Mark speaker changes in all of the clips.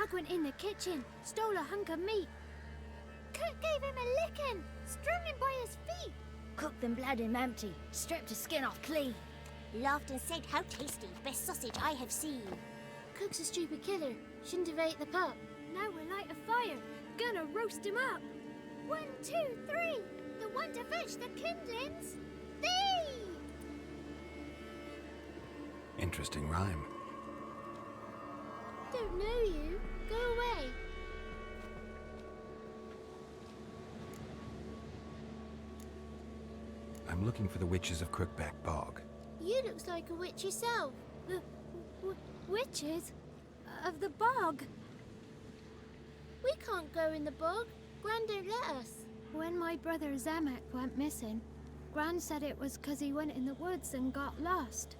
Speaker 1: Greg went in the kitchen, stole a hunk of meat. Cook gave him a licking, strung him by his feet.
Speaker 2: Cooked and bled him empty, stripped his skin off clean.
Speaker 3: Laughed and said, how tasty, best sausage I have seen.
Speaker 1: Cook's a stupid killer, shouldn't have ate the pup. Now we'll light a fire, gonna roast him up. 1, 2, 3, the one to fetch the kindlings, thee!
Speaker 4: Interesting rhyme.
Speaker 1: Don't know you, go away.
Speaker 4: I'm looking for the witches of Crookback Bog.
Speaker 1: You looks like a witch yourself. The witches of the bog. We can't go in the bog. Gran don't let us. When my brother Zamek went missing, Gran said it was 'cause he went in the woods and got lost.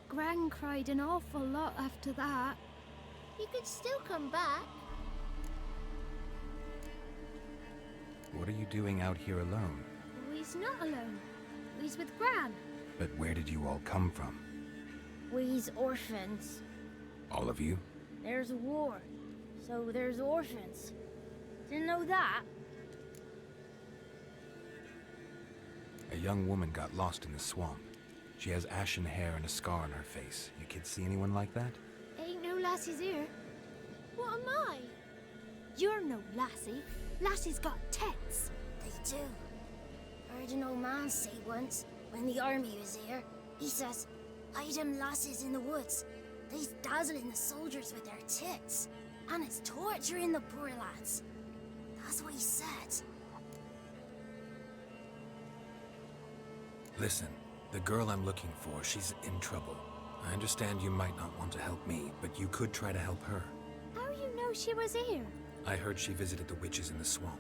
Speaker 1: Gran cried an awful lot after that. You could still come back.
Speaker 4: What are you doing out here alone?
Speaker 1: We's not alone. We's with Gran.
Speaker 4: But where did you all come from?
Speaker 2: We's orphans.
Speaker 4: All of you?
Speaker 2: There's a war, so there's orphans. Didn't know that?
Speaker 4: A young woman got lost in the swamp. She has ashen hair and a scar on her face. You kids see anyone like that?
Speaker 1: Ain't no lassies here. What am I? You're no lassie. Lassie's got tits.
Speaker 2: They do. Heard an old man say once, when the army was here, he says, "Hide them lasses in the woods. They's dazzling the soldiers with their tits, and it's torturing the poor lads." That's what he said.
Speaker 4: Listen, the girl I'm looking for, she's in trouble. I understand you might not want to help me, but you could try to help her.
Speaker 1: How you know she was here?
Speaker 4: I heard she visited the witches in the swamp.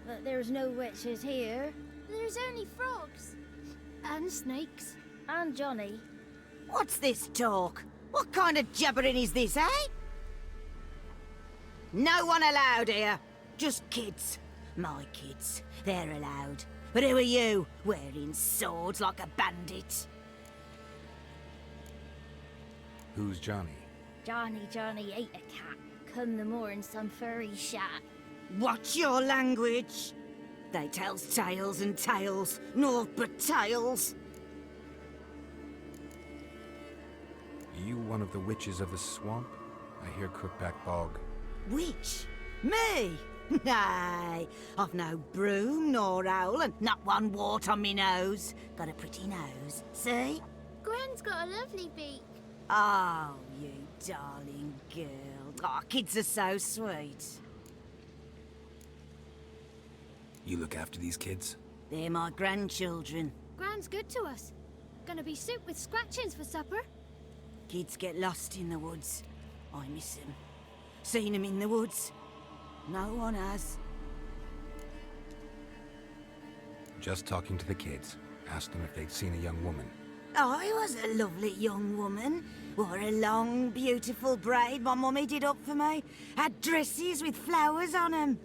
Speaker 2: But there's no witches here.
Speaker 1: There's only frogs. And snakes.
Speaker 2: And Johnny.
Speaker 5: What's this talk? What kind of jabbering is this, eh? No one allowed here. Just kids. My kids. They're allowed. But who are you, wearing swords like a bandit?
Speaker 4: Who's Johnny?
Speaker 2: Johnny ate a cat. Come the moor in some furry shat.
Speaker 5: Watch your language. They tells tales and tales, naught but tales.
Speaker 4: You one of the witches of the swamp? I hear Crookback Bog.
Speaker 5: Witch? Me? Nay, I've no broom nor owl and not one wart on me nose. Got a pretty nose, see?
Speaker 1: Gran's got a lovely beak.
Speaker 5: Oh, you darling girl. Oh, kids are so sweet.
Speaker 4: You look after these kids?
Speaker 5: They're my grandchildren.
Speaker 1: Gran's good to us. Gonna be soup with scratchings for supper.
Speaker 5: Kids get lost in the woods. I miss them. Seen them in the woods. No one has.
Speaker 4: Just talking to the kids. Asked them if they'd seen a young woman.
Speaker 5: I was a lovely young woman. Wore a long, beautiful braid my mummy did up for me. Had dresses with flowers on them.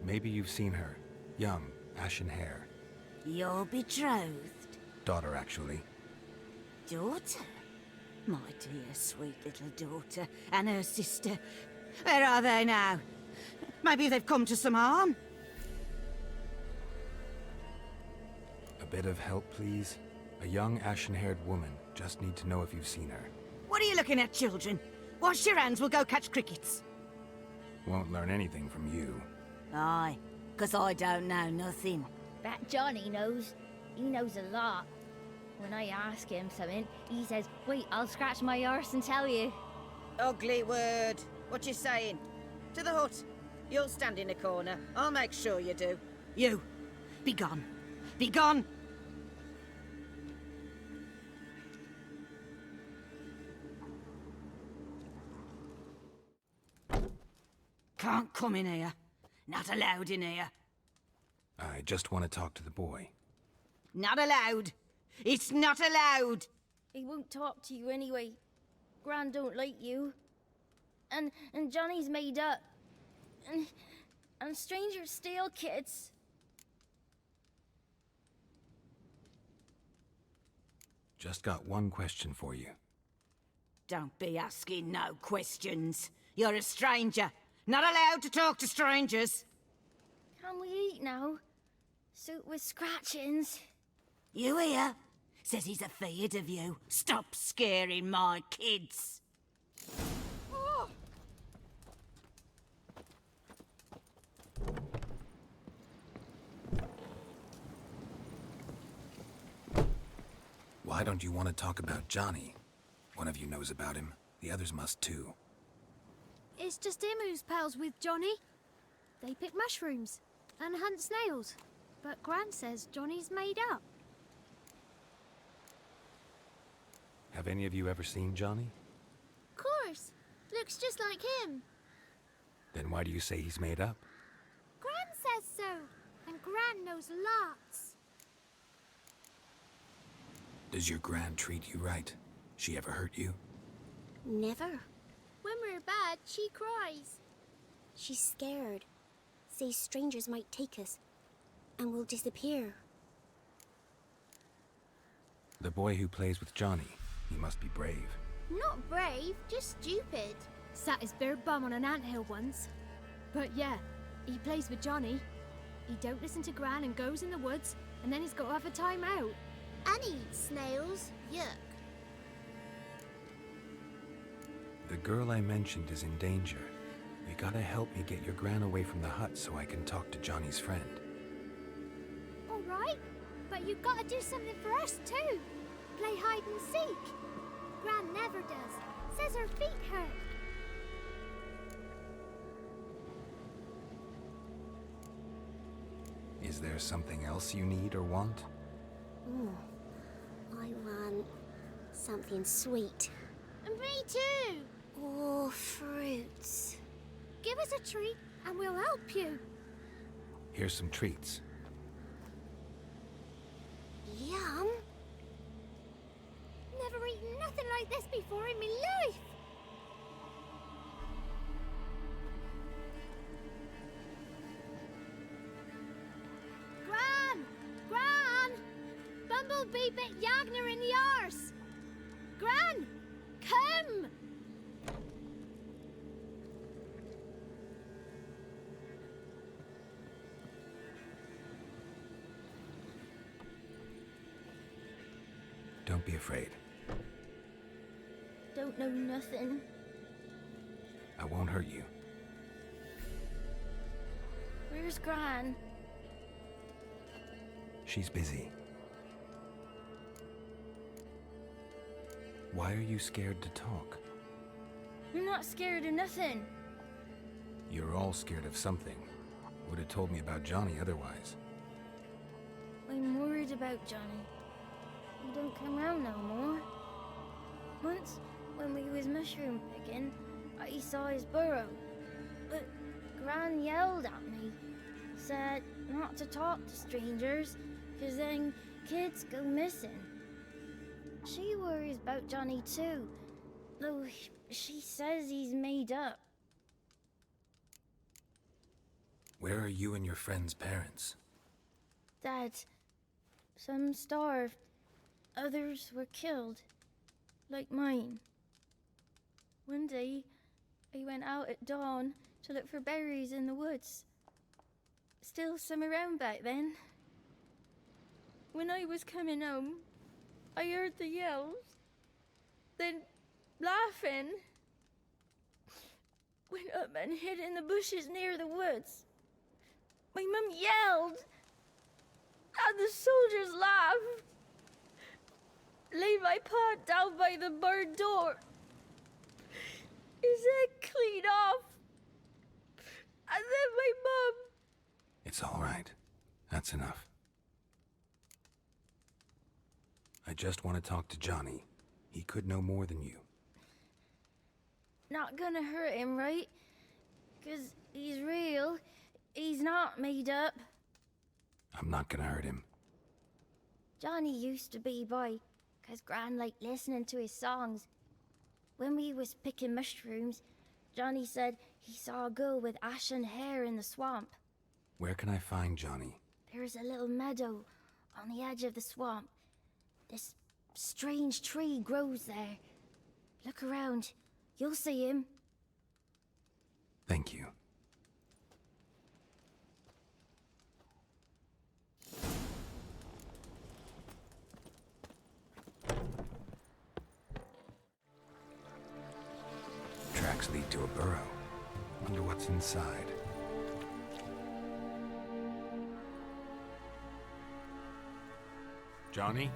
Speaker 4: Maybe you've seen her. Young, ashen hair.
Speaker 5: Your betrothed?
Speaker 4: Daughter, actually.
Speaker 5: Daughter? My dear, sweet little daughter. And her sister. Where are they now? Maybe they've come to some harm?
Speaker 4: A bit of help, please? A young, ashen-haired woman. Just need to know if you've seen her.
Speaker 5: What are you looking at, children? Wash your hands, we'll go catch crickets.
Speaker 4: Won't learn anything from you.
Speaker 5: Aye, 'cause I don't know nothing.
Speaker 2: That Johnny knows. He knows a lot. When I ask him something, he says, "Wait, I'll scratch my arse and tell you."
Speaker 5: Ugly word. What you saying? To the hut. You'll stand in a corner. I'll make sure you do. You, be gone. Be gone! Can't come in here. Not allowed in here.
Speaker 4: I just want to talk to the boy.
Speaker 5: Not allowed. It's not allowed.
Speaker 2: He won't talk to you anyway. Gran don't like you. And Johnny's made up. And strangers steal kids.
Speaker 4: Just got one question for you.
Speaker 5: Don't be asking no questions. You're a stranger. Not allowed to talk to strangers.
Speaker 2: Can we eat now? Soup with scratchings.
Speaker 5: You hear? Says he's afeard of you. Stop scaring my kids.
Speaker 4: Why don't you want to talk about Johnny? One of you knows about him. The others must too.
Speaker 1: It's just him who's pals with Johnny. They pick mushrooms and hunt snails. But Gran says Johnny's made up.
Speaker 4: Have any of you ever seen Johnny?
Speaker 1: Of course. Looks just like him.
Speaker 4: Then why do you say he's made up?
Speaker 1: Gran says so. And Gran knows lots.
Speaker 4: Does your Gran treat you right? She ever hurt you?
Speaker 3: Never.
Speaker 1: When we're bad, she cries.
Speaker 3: She's scared. Says strangers might take us. And we'll disappear.
Speaker 4: The boy who plays with Johnny, he must be brave.
Speaker 1: Not brave, just stupid. Sat his bare bum on an anthill once. But yeah, he plays with Johnny. He don't listen to Gran and goes in the woods, and then he's got to have a time out. And he eats snails. Yuck.
Speaker 4: The girl I mentioned is in danger. You gotta help me get your Gran away from the hut so I can talk to Johnny's friend.
Speaker 1: All right, but you gotta do something for us too. Play hide and seek. Gran never does. Says her feet hurt.
Speaker 4: Is there something else you need or want?
Speaker 3: I want something sweet.
Speaker 1: And me too.
Speaker 3: Oh, fruits.
Speaker 1: Give us a treat and we'll help you.
Speaker 4: Here's some treats.
Speaker 3: Yum.
Speaker 1: Never eaten nothing like this before in my life. Gran! Gran! Bumblebee bit Yagner in the arse. Gran! Come!
Speaker 4: Don't be afraid.
Speaker 2: Don't know nothing.
Speaker 4: I won't hurt you.
Speaker 2: Where's Gran?
Speaker 4: She's busy. Why are you scared to talk?
Speaker 2: I'm not scared of nothing.
Speaker 4: You're all scared of something. Would have told me about Johnny otherwise.
Speaker 2: I'm worried about Johnny. He don't come round no more. Once, when we was mushroom picking, I saw his burrow. But Gran yelled at me. Said not to talk to strangers, 'cause then kids go missing. She worries about Johnny too, though she says he's made up.
Speaker 4: Where are you and your friend's parents?
Speaker 2: Dad, some starved, others were killed, like mine. One day, I went out at dawn to look for berries in the woods. Still some around back then. When I was coming home, I heard the yells, then laughing. Went up and hid in the bushes near the woods. My mum yelled, and the soldiers laughed. Laid my pa down by the barn door. His head clean off. And then my mum.
Speaker 4: It's all right. That's enough. I just want to talk to Johnny. He could know more than you.
Speaker 2: Not gonna hurt him, right? 'Cause he's real. He's not made up.
Speaker 4: I'm not gonna hurt him.
Speaker 2: Johnny used to be boy, 'cause Gran liked listening to his songs. When we was picking mushrooms, Johnny said he saw a girl with ashen hair in the swamp.
Speaker 4: Where can I find Johnny?
Speaker 2: There's a little meadow on the edge of the swamp. This strange tree grows there. Look around. You'll see him.
Speaker 4: Thank you. Tracks lead to a burrow. Wonder what's inside. Johnny?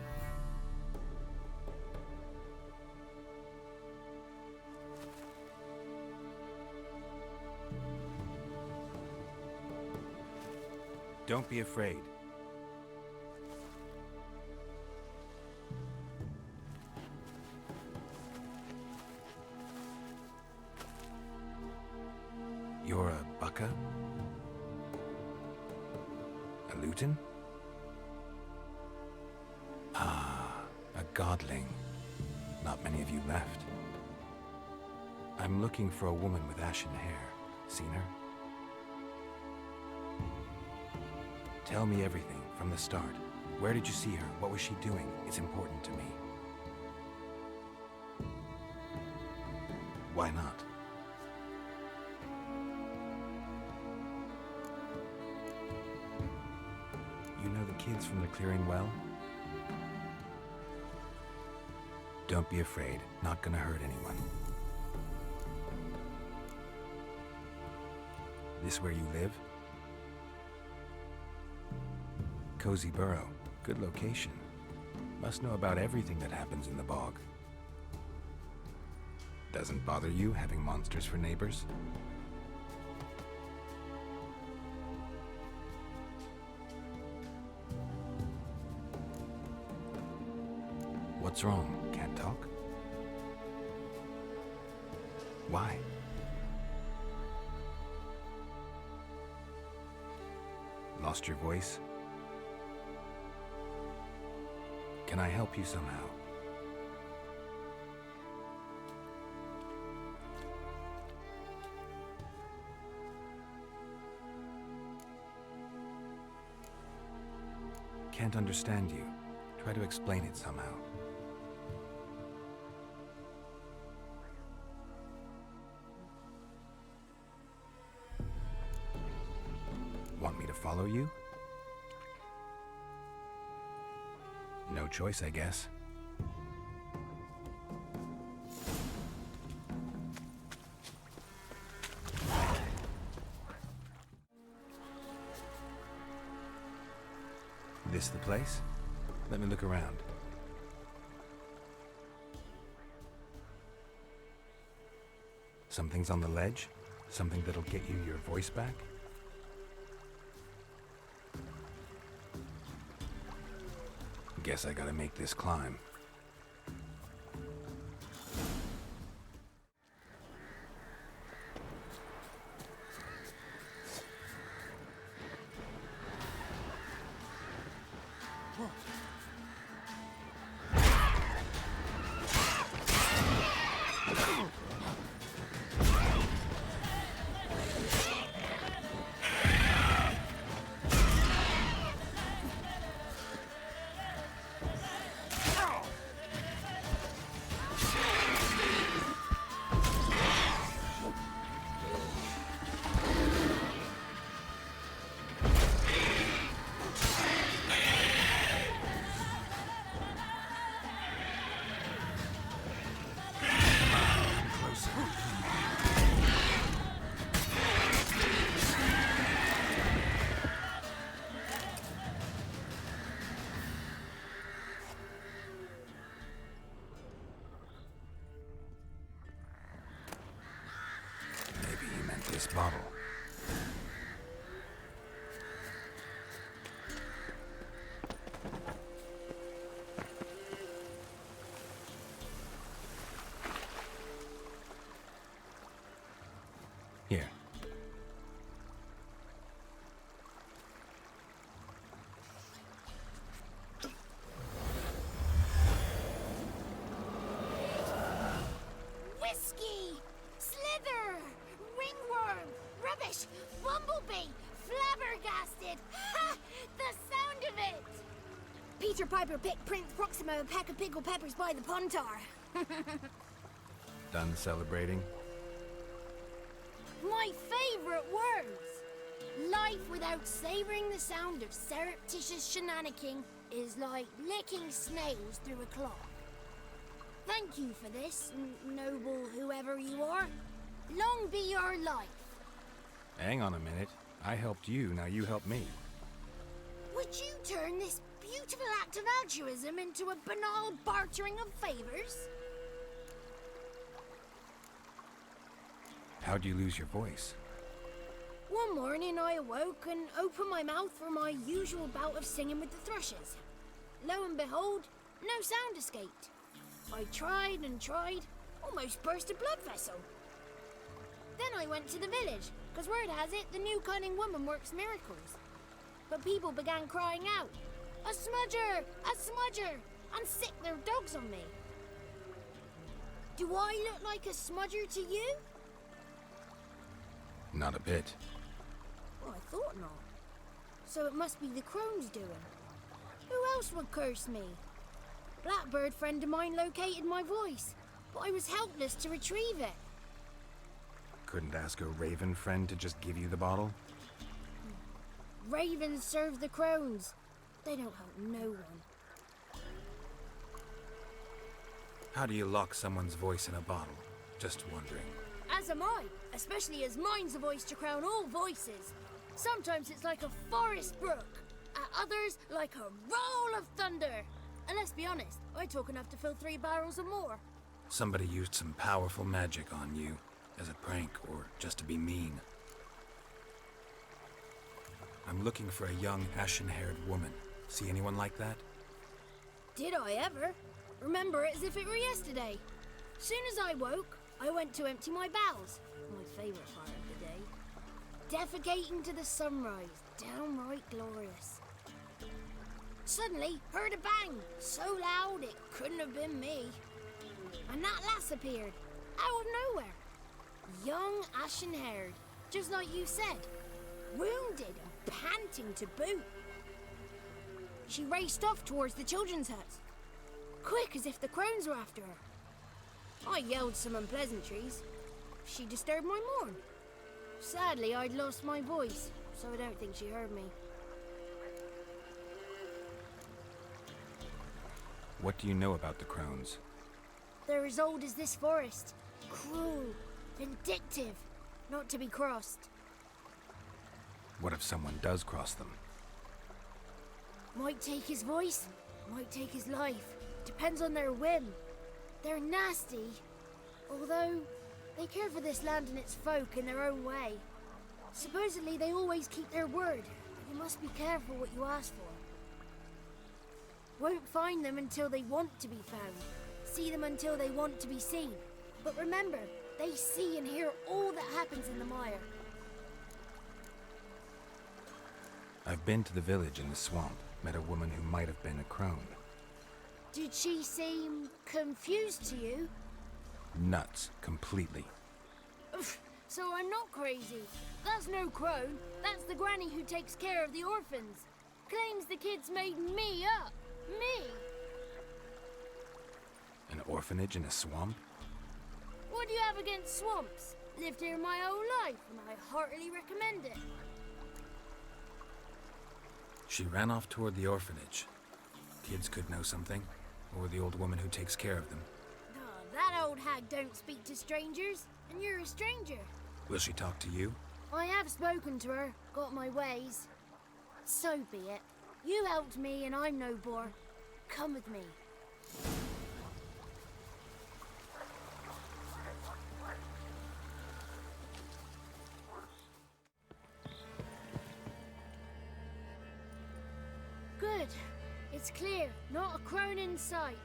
Speaker 4: Don't be afraid. You're a bucka? A luton? Ah, a godling. Not many of you left. I'm looking for a woman with ashen hair. Seen her? Tell me everything, from the start. Where did you see her? What was she doing? It's important to me. Why not? You know the kids from the clearing well? Don't be afraid. Not gonna hurt anyone. This where you live? Cozy burrow. Good location. Must know about everything that happens in the bog. Doesn't bother you having monsters for neighbors? What's wrong? Can't talk? Why? Lost your voice? Can I help you somehow? Can't understand you. Try to explain it somehow. Want me to follow you? No choice, I guess. This the place? Let me look around. Something's on the ledge? Something that'll get you your voice back? Guess I gotta make this climb. This bottle. Here.
Speaker 1: Whiskey! Slither! Ringworm! Rubbish! Bumblebee! Flabbergasted! Ha! The sound of it!
Speaker 2: Peter Piper picked Prince Proximo a pack of pickled peppers by the puntar.
Speaker 4: Done celebrating?
Speaker 2: My favorite words. Life without savoring the sound of surreptitious shenanigans is like licking snails through a cloth. Thank you for this, noble whoever you are. Long be your life.
Speaker 4: Hang on a minute. I helped you, now you help me.
Speaker 2: Would you turn this beautiful act of altruism into a banal bartering of favors?
Speaker 4: How'd you lose your voice?
Speaker 2: One morning I awoke and opened my mouth for my usual bout of singing with the thrushes. Lo and behold, no sound escaped. I tried and tried, almost burst a blood vessel. Then I went to the village, because word has it the new cunning woman works miracles. But people began crying out, "A smudger! A smudger!" and sick their dogs on me. Do I look like a smudger to you?
Speaker 4: Not a bit.
Speaker 2: Well, I thought not. So it must be the crone's doing. Who else would curse me? Blackbird friend of mine located my voice, but I was helpless to retrieve it.
Speaker 4: Couldn't ask a raven friend to just give you the bottle?
Speaker 2: Ravens serve the crones. They don't help no one.
Speaker 4: How do you lock someone's voice in a bottle? Just wondering.
Speaker 2: As am I, especially as mine's a voice to crown all voices. Sometimes it's like a forest brook, at others like a roll of thunder. And let's be honest, I talk enough to fill 3 barrels or more.
Speaker 4: Somebody used some powerful magic on you, as a prank or just to be mean. I'm looking for a young, ashen-haired woman. See anyone like that?
Speaker 2: Did I ever? Remember it as if it were yesterday. Soon as I woke, I went to empty my bowels. My favourite part of the day. Defecating to the sunrise, downright glorious. Suddenly, heard a bang, so loud it couldn't have been me. And that lass appeared, out of nowhere. Young, ashen-haired, just like you said. Wounded and panting to boot. She raced off towards the children's huts, quick as if the crones were after her. I yelled some unpleasantries. She disturbed my morn. Sadly, I'd lost my voice, so I don't think she heard me.
Speaker 4: What do you know about the crones?
Speaker 2: They're as old as this forest. Cruel, vindictive, not to be crossed.
Speaker 4: What if someone does cross them?
Speaker 2: Might take his voice, might take his life. Depends on their whim. They're nasty, although they care for this land and its folk in their own way. Supposedly they always keep their word, but you must be careful what you ask for. Won't find them until they want to be found. See them until they want to be seen. But remember, they see and hear all that happens in the mire.
Speaker 4: I've been to the village in the swamp, met a woman who might have been a crone.
Speaker 2: Did she seem confused to you?
Speaker 4: Nuts, completely.
Speaker 2: So I'm not crazy. That's no crone. That's the granny who takes care of the orphans. Claims the kids made me up. Me!
Speaker 4: An orphanage in a swamp?
Speaker 2: What do you have against swamps? Lived here my whole life, and I heartily recommend it.
Speaker 4: She ran off toward the orphanage. Kids could know something, or the old woman who takes care of them.
Speaker 2: Oh, that old hag don't speak to strangers, and you're a stranger.
Speaker 4: Will she talk to you?
Speaker 2: I have spoken to her, got my ways. So be it. You helped me, and I'm no bore. Come with me. Good. It's clear. Not a crone in sight.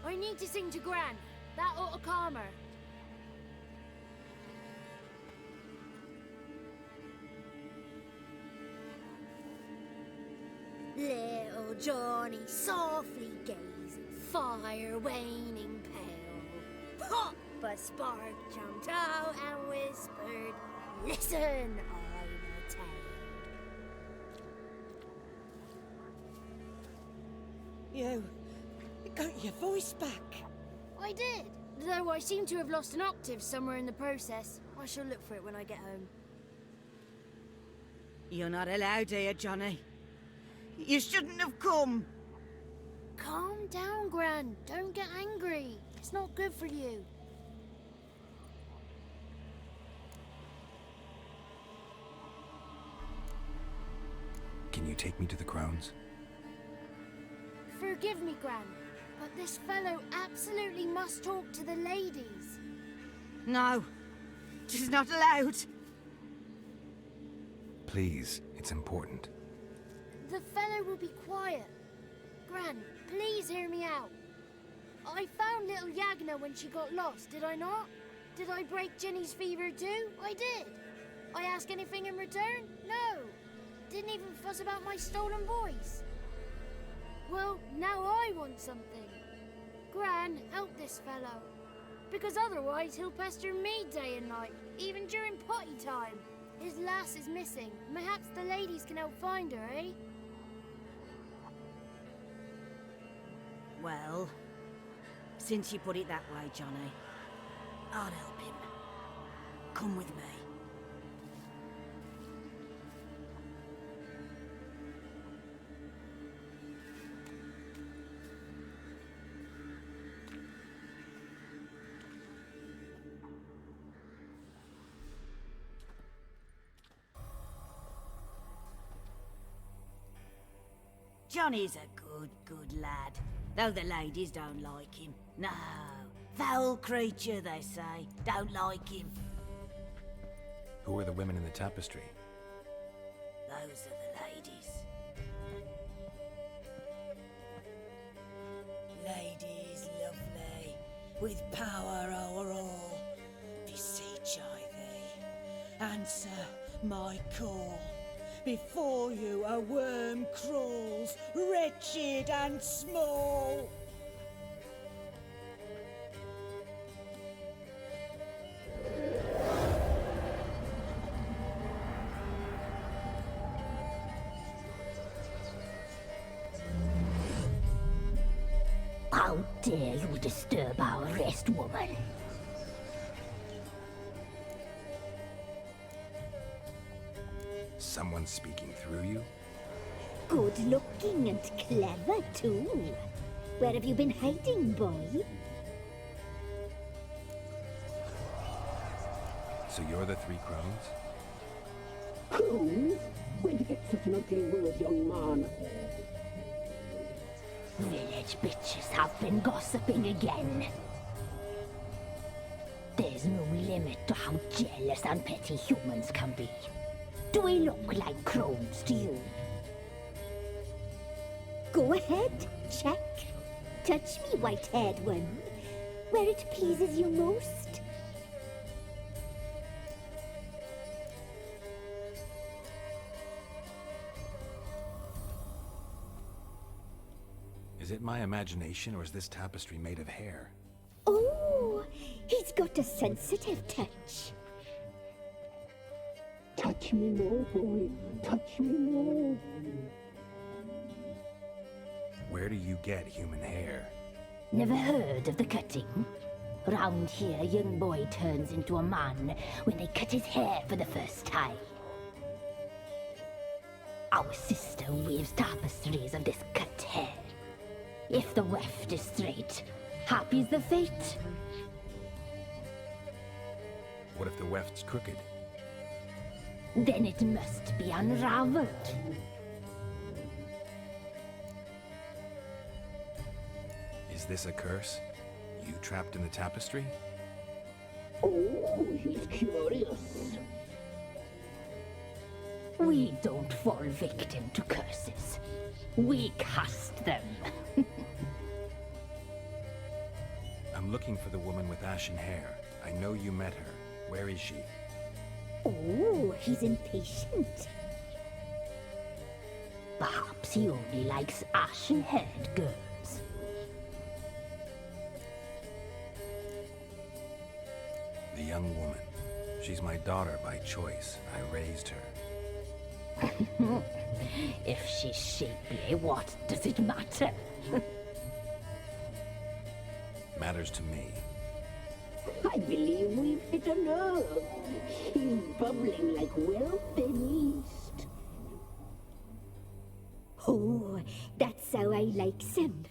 Speaker 2: I need to sing to Gran. That ought to calm her. Little Johnny softly gazing, fire waning pale. Pop! A spark jumped out and whispered, "Listen, I'm a tale."
Speaker 5: You got your voice back.
Speaker 2: I did, though I seem to have lost an octave somewhere in the process. I shall look for it when I get home.
Speaker 5: You're not allowed here, Johnny. You shouldn't have come.
Speaker 1: Calm down, Gran. Don't get angry. It's not good for you.
Speaker 4: Can you take me to the Crones?
Speaker 1: Forgive me, Gran, but this fellow absolutely must talk to the ladies.
Speaker 5: No, she's not allowed.
Speaker 4: Please, it's important.
Speaker 1: The fellow will be quiet. Gran, please hear me out. I found little Yagna when she got lost, did I not? Did I break Ginny's fever too? I did. I ask anything in return? No. Didn't even fuss about my stolen voice. Well, now I want something. Gran, help this fellow. Because otherwise he'll pester me day and night, even during potty time. His lass is missing. Perhaps the ladies can help find her, eh?
Speaker 5: Well, since you put it that way, Johnny, I'll help him. Come with me. Johnny's a good lad, though the ladies don't like him. No, foul creature, they say. Don't like him.
Speaker 4: Who are the women in the tapestry?
Speaker 5: Those are the ladies. Ladies lovely, with power o'er all. Beseech I thee, answer my call. Before you a worm crawls, wretched and small.
Speaker 2: How dare you disturb our rest, woman?
Speaker 4: Someone speaking through you?
Speaker 2: Good looking and clever, too. Where have you been hiding, boy?
Speaker 4: So you're the three crones?
Speaker 6: Crones? Where'd you get such an ugly word, young man?
Speaker 2: Village bitches have been gossiping again. There's no limit to how jealous and petty humans can be. Do we look like crones to you? Go ahead, check. Touch me, white-haired one, where it pleases you most.
Speaker 4: Is it my imagination, or is this tapestry made of hair?
Speaker 2: Oh, he's got a sensitive touch.
Speaker 6: Touch me more, boy. Touch me more.
Speaker 4: Where do you get human hair?
Speaker 2: Never heard of the cutting? Round here, a young boy turns into a man when they cut his hair for the first time. Our sister weaves tapestries of this cut hair. If the weft is straight, happy's the fate.
Speaker 4: What if the weft's crooked?
Speaker 2: Then it must be unraveled.
Speaker 4: Is this a curse? You trapped in the tapestry?
Speaker 6: Oh, he's curious.
Speaker 2: We don't fall victim to curses. We cast them.
Speaker 4: I'm looking for the woman with ashen hair. I know you met her. Where is she?
Speaker 2: Oh, he's impatient. Perhaps he only likes ashen-haired girls.
Speaker 4: The young woman. She's my daughter by choice. I raised her.
Speaker 2: If she's shapely, what does it matter?
Speaker 4: Matters to me.
Speaker 6: I believe we've hit a nerve. He's bubbling like well-fed yeast.
Speaker 7: That's how I likes him.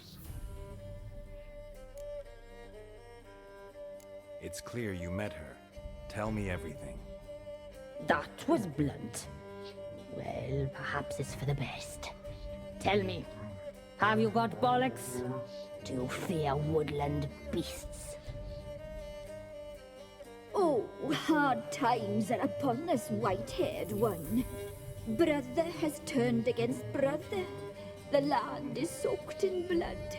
Speaker 4: It's clear you met her. Tell me everything.
Speaker 8: That was blunt. Well, perhaps it's for the best. Tell me, have you got bollocks? Do you fear woodland beasts?
Speaker 7: Oh, hard times are upon us, white-haired one. Brother has turned against brother. The land is soaked in blood.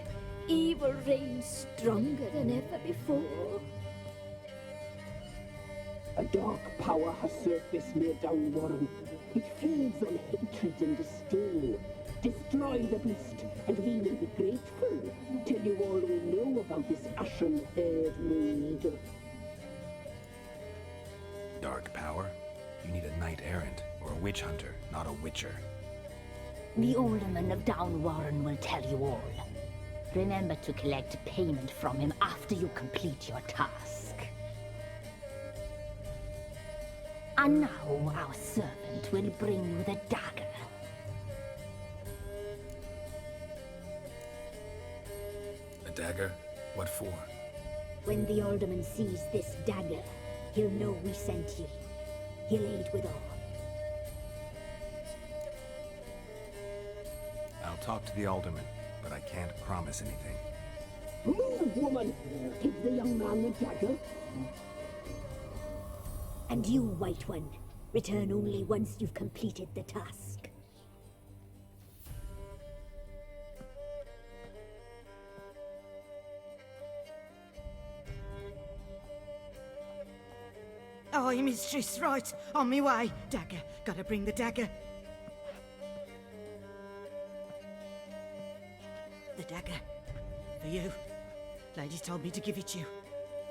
Speaker 7: Evil reigns stronger than ever before.
Speaker 6: A dark power has surfaced near Downwarren. It feeds on hatred and disdain. Destroy the beast, and we will be grateful. Tell you all we know about this ashen-haired maid.
Speaker 4: Dark power? You need a knight-errant or a witch hunter, not a witcher.
Speaker 8: The alderman of Downwarren will tell you all. Remember to collect payment from him after you complete your task. And now our servant will bring you the dagger.
Speaker 4: A dagger? What for?
Speaker 7: When the alderman sees this dagger, he'll know we sent ye. He'll aid with all.
Speaker 4: I'll talk to the alderman, but I can't promise anything.
Speaker 6: Move, woman! Give the young man the dagger.
Speaker 7: And you, White One, return only once you've completed the task.
Speaker 5: Aye, mistress, right. On me way. Dagger. Gotta bring the dagger. The dagger. For you. Lady told me to give it you.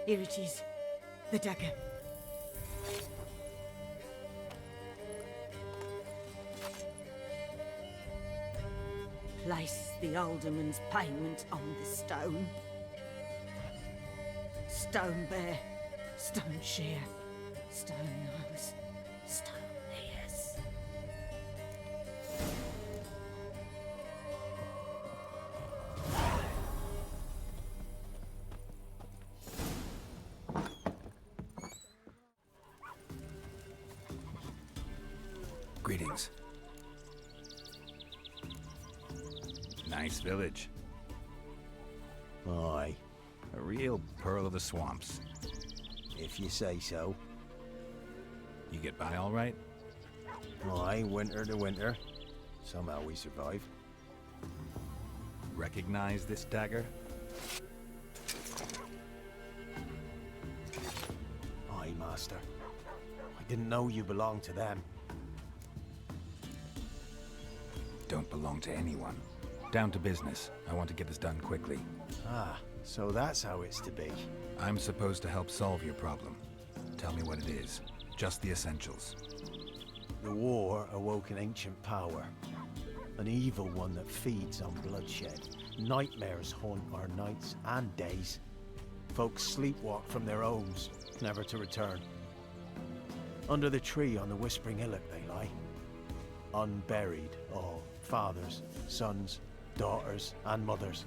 Speaker 5: Here it is. The dagger. Place the alderman's payment on the stone. Stone bear, stone shear, stone nose, stone ears.
Speaker 4: Greetings. Nice village.
Speaker 9: Aye,
Speaker 4: A real pearl of the swamps.
Speaker 9: if you say so.
Speaker 4: You get by all right?
Speaker 9: Aye, winter to winter. Somehow we survive.
Speaker 4: Recognize this dagger?
Speaker 9: Aye, master. I didn't know you belonged to them.
Speaker 4: Don't belong to anyone. Down to business. I want to get this done quickly.
Speaker 9: Ah, so that's how it's to be.
Speaker 4: I'm supposed to help solve your problem. Tell me what it is. Just the essentials.
Speaker 9: The war awoke an ancient power. An evil one that feeds on bloodshed. Nightmares haunt our nights and days. Folks sleepwalk from their homes, never to return. Under the tree on the Whispering Hillock they lie. Unburied, all. Fathers, sons, daughters, and mothers.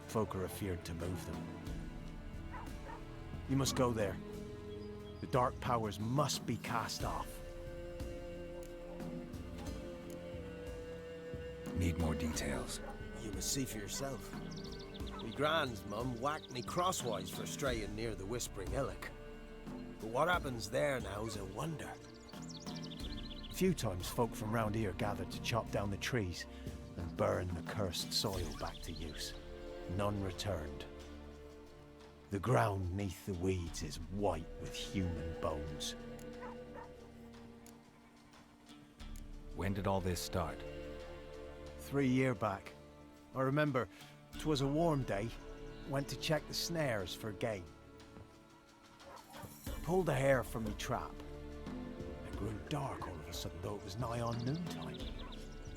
Speaker 9: Folk are afeard to move them. You must go there. The dark powers must be cast off.
Speaker 4: Need more details.
Speaker 9: You must see for yourself. Me grand's mum whacked me crosswise for straying near the Whispering Hillock. But what happens there now's a wonder. A few times folk from round here gathered to chop down the trees and burn the cursed soil back to use. None returned. The ground neath the weeds is white with human bones.
Speaker 4: When did all this start?
Speaker 9: 3 years back. I remember 'twas a warm day. Went to check the snares for game. Pulled a hare from me trap. It grew dark all of a sudden, though it was nigh on noontime.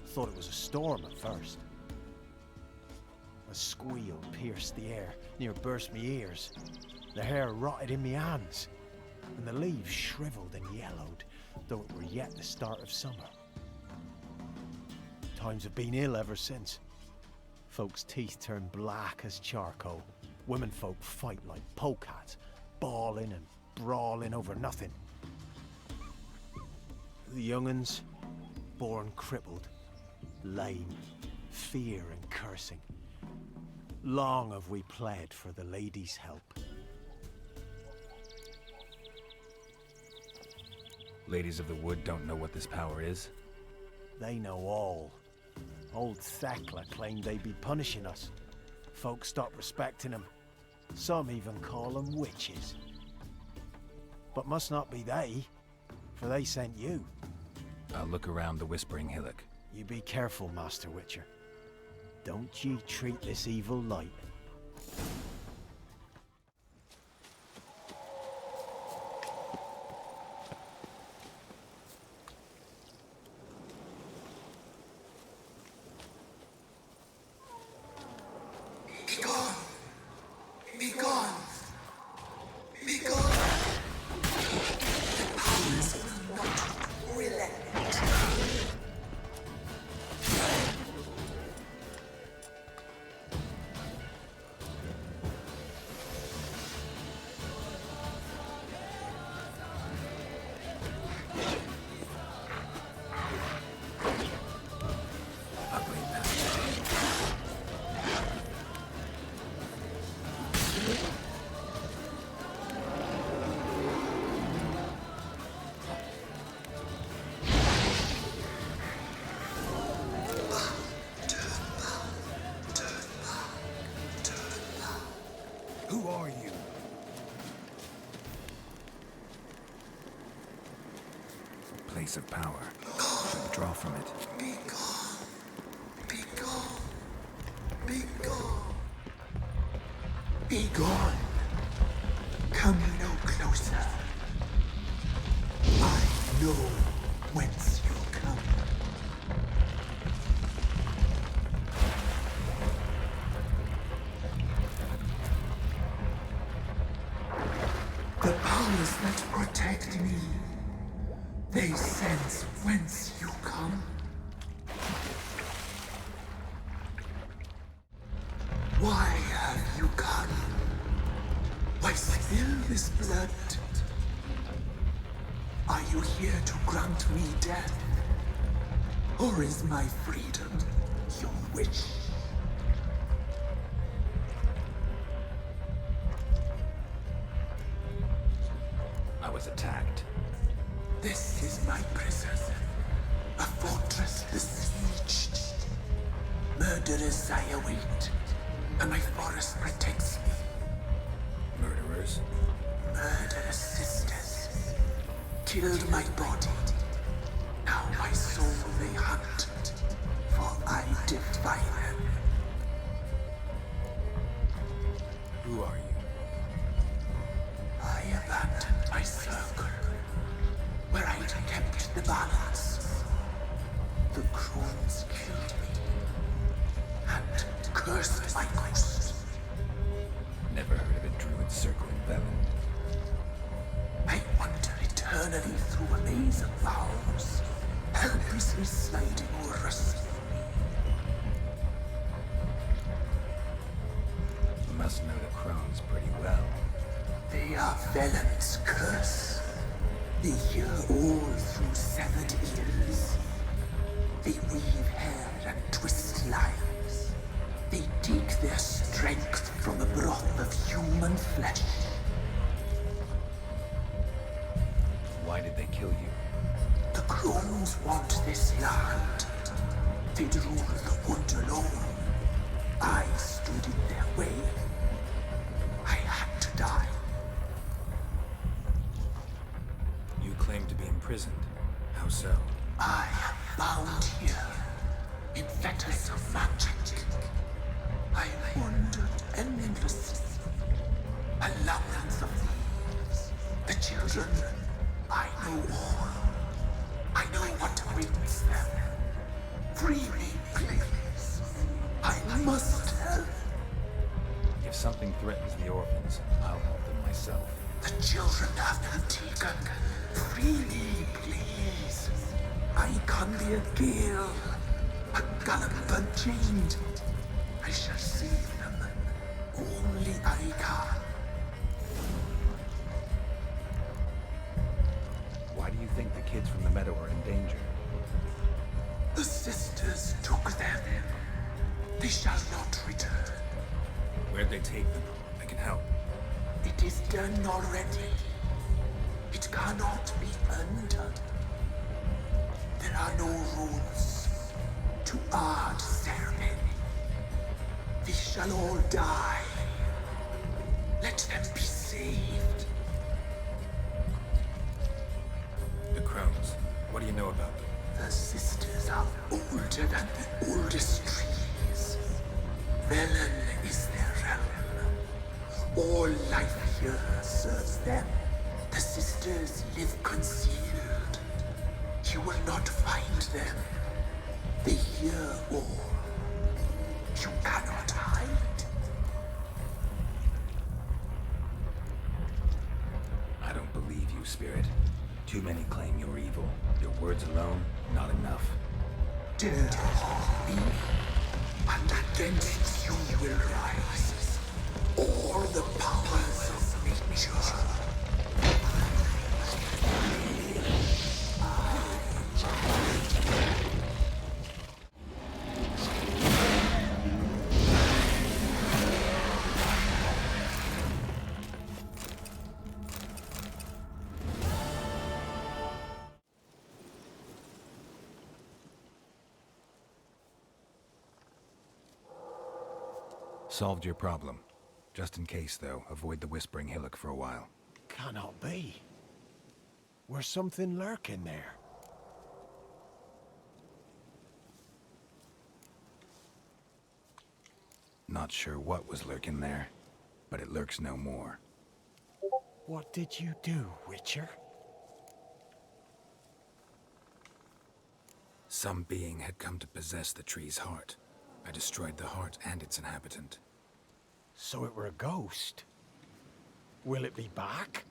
Speaker 9: Thought it was a storm at first. A squeal pierced the air, near burst me ears. The hair rotted in me hands, and the leaves shriveled and yellowed, though it were yet the start of summer. Times have been ill ever since. Folks' teeth turn black as charcoal. Women folk fight like polecats, bawling and brawling over nothing. The young'uns, born crippled, lame, fear and cursing. Long have we pled for the lady's help.
Speaker 4: Ladies of the Wood don't know what this power is?
Speaker 9: They know all. Old Thekla claimed they'd be punishing us. Folks stopped respecting them. Some even call them witches. But must not be they, for they sent you.
Speaker 4: I'll look around the Whispering Hillock.
Speaker 9: You be careful, Master Witcher. Don't ye treat this evil light.
Speaker 10: Be gone! Be gone! Be gone! The powers will not relent.
Speaker 4: Who are you? Place of power. Should we draw from it?
Speaker 10: Be gone! Be gone! Be gone! Be gone! Come no closer. I know whence you come. The powers that protect me, they sense whence you come. Why have you come? Why spill this blood? Are you here to grant me death? Or is my freedom your wish?
Speaker 4: I was attacked.
Speaker 10: This is my prison, a fortress besieged. Murderers I await, and my forest protects me.
Speaker 4: Murderers?
Speaker 10: Murderous sisters killed my body. Now my soul they hunt, for I defy them.
Speaker 4: Who are you?
Speaker 10: I abandoned my circle, where I'd kept the balance. The crones killed me, and cursed my ghost.
Speaker 4: Never heard of a druid circling Velen.
Speaker 10: I wander eternally through a maze of vows, helplessly sliding over us.
Speaker 4: You must know the crones pretty well.
Speaker 10: They are Velen's curse. They hear all through severed ears. They weave hair and twist lives. They take their strength from the broth of human flesh.
Speaker 4: Why did they kill you?
Speaker 10: The crones want this land. They'd rule the wood alone. I stood in their way. I had to die.
Speaker 4: You claim to be imprisoned. How so?
Speaker 10: I am bound here in fetters of magic. I wandered endlessly, a labyrinth of thieves. The children, I know all. I know what awaits them. Free me, please. I must help.
Speaker 4: If something threatens the orphans, I'll help them myself.
Speaker 10: The children have been taken. Free me, please. I can be a gale, a gallop unchained. I shall save them. Only I can.
Speaker 4: Why do you think the kids from the meadow are in danger?
Speaker 10: The sisters took them. They shall not return.
Speaker 4: Where'd they take them? I can help.
Speaker 10: It is done already. It cannot be undone. There are no rules to our ceremony. They shall all die. Let them be saved.
Speaker 4: The crones. What do you know about them?
Speaker 10: The sisters are older than the oldest trees. Velen is their realm. All life here serves them. The sisters live concealed. You will not find them. They hear all. You cannot hide.
Speaker 4: I don't believe you, Spirit. Too many claim you're evil. Your words alone, not enough.
Speaker 10: Dare harm me, and against you will rise all the powers of nature.
Speaker 4: Solved your problem. Just in case, though, avoid the Whispering Hillock for a while.
Speaker 9: Cannot be. Where's something lurking there?
Speaker 4: Not sure what was lurking there, but it lurks no more.
Speaker 9: What did you do, Witcher?
Speaker 4: Some being had come to possess the tree's heart. I destroyed the heart and its inhabitant.
Speaker 9: So it were a ghost? Will it be back?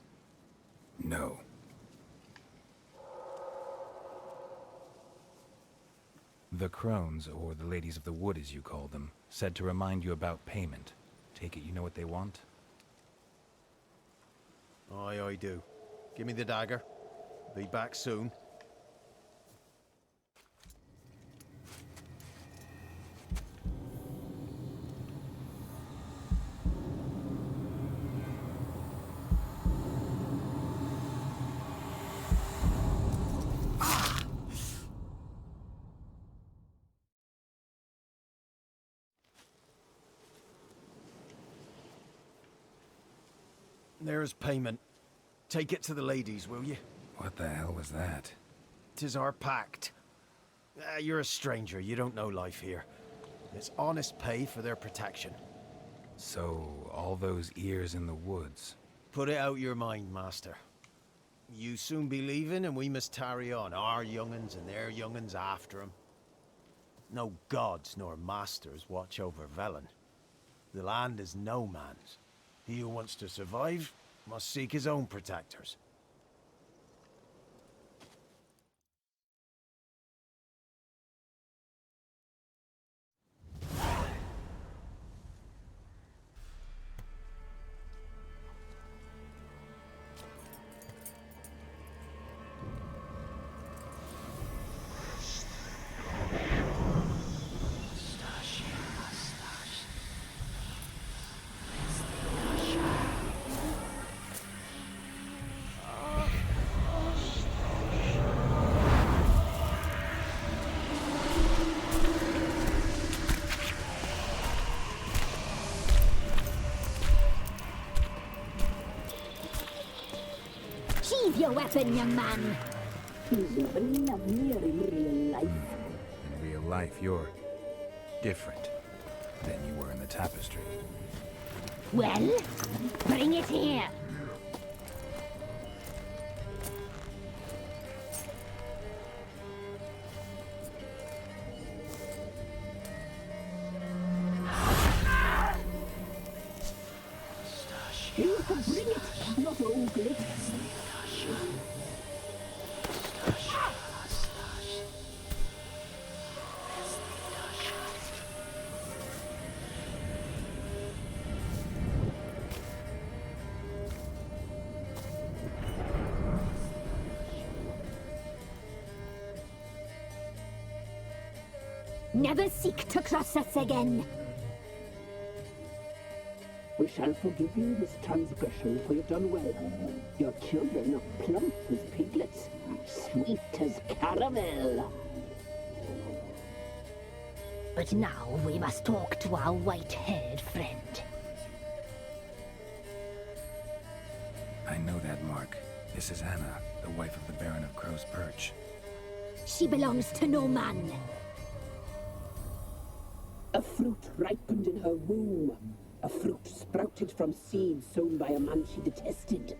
Speaker 4: No. The crones, or the ladies of the wood as you call them, said to remind you about payment. Take it you know what they want?
Speaker 9: Aye, I do. Give me the dagger. Be back soon. There's payment. Take it to the ladies, will you?
Speaker 4: What the hell was that?
Speaker 9: 'Tis our pact. You're a stranger, you don't know life here. It's honest pay for their protection.
Speaker 4: So, all those ears in the woods.
Speaker 9: Put it out your mind, master. You soon be leaving and we must tarry on, our young'uns and their young'uns after 'em. No gods nor masters watch over Velen. The land is no man's. He who wants to survive must seek his own protectors.
Speaker 7: Sheathe your weapon, young man.
Speaker 6: He's even lovelier in real life.
Speaker 4: In real life, you're different than you were in the tapestry.
Speaker 8: Well, bring it here.
Speaker 6: You can bring it, not ogle it.
Speaker 7: Never seek to cross us again.
Speaker 6: We shall forgive you this transgression, for you've done well. Your children are plump as piglets, sweet as caramel.
Speaker 8: But now we must talk to our white-haired friend.
Speaker 4: I know that mark. This is Anna, the wife of the Baron of Crow's Perch.
Speaker 7: She belongs to no man.
Speaker 6: A fruit ripened in her womb. A fruit sprouted from seeds sown by a man she detested.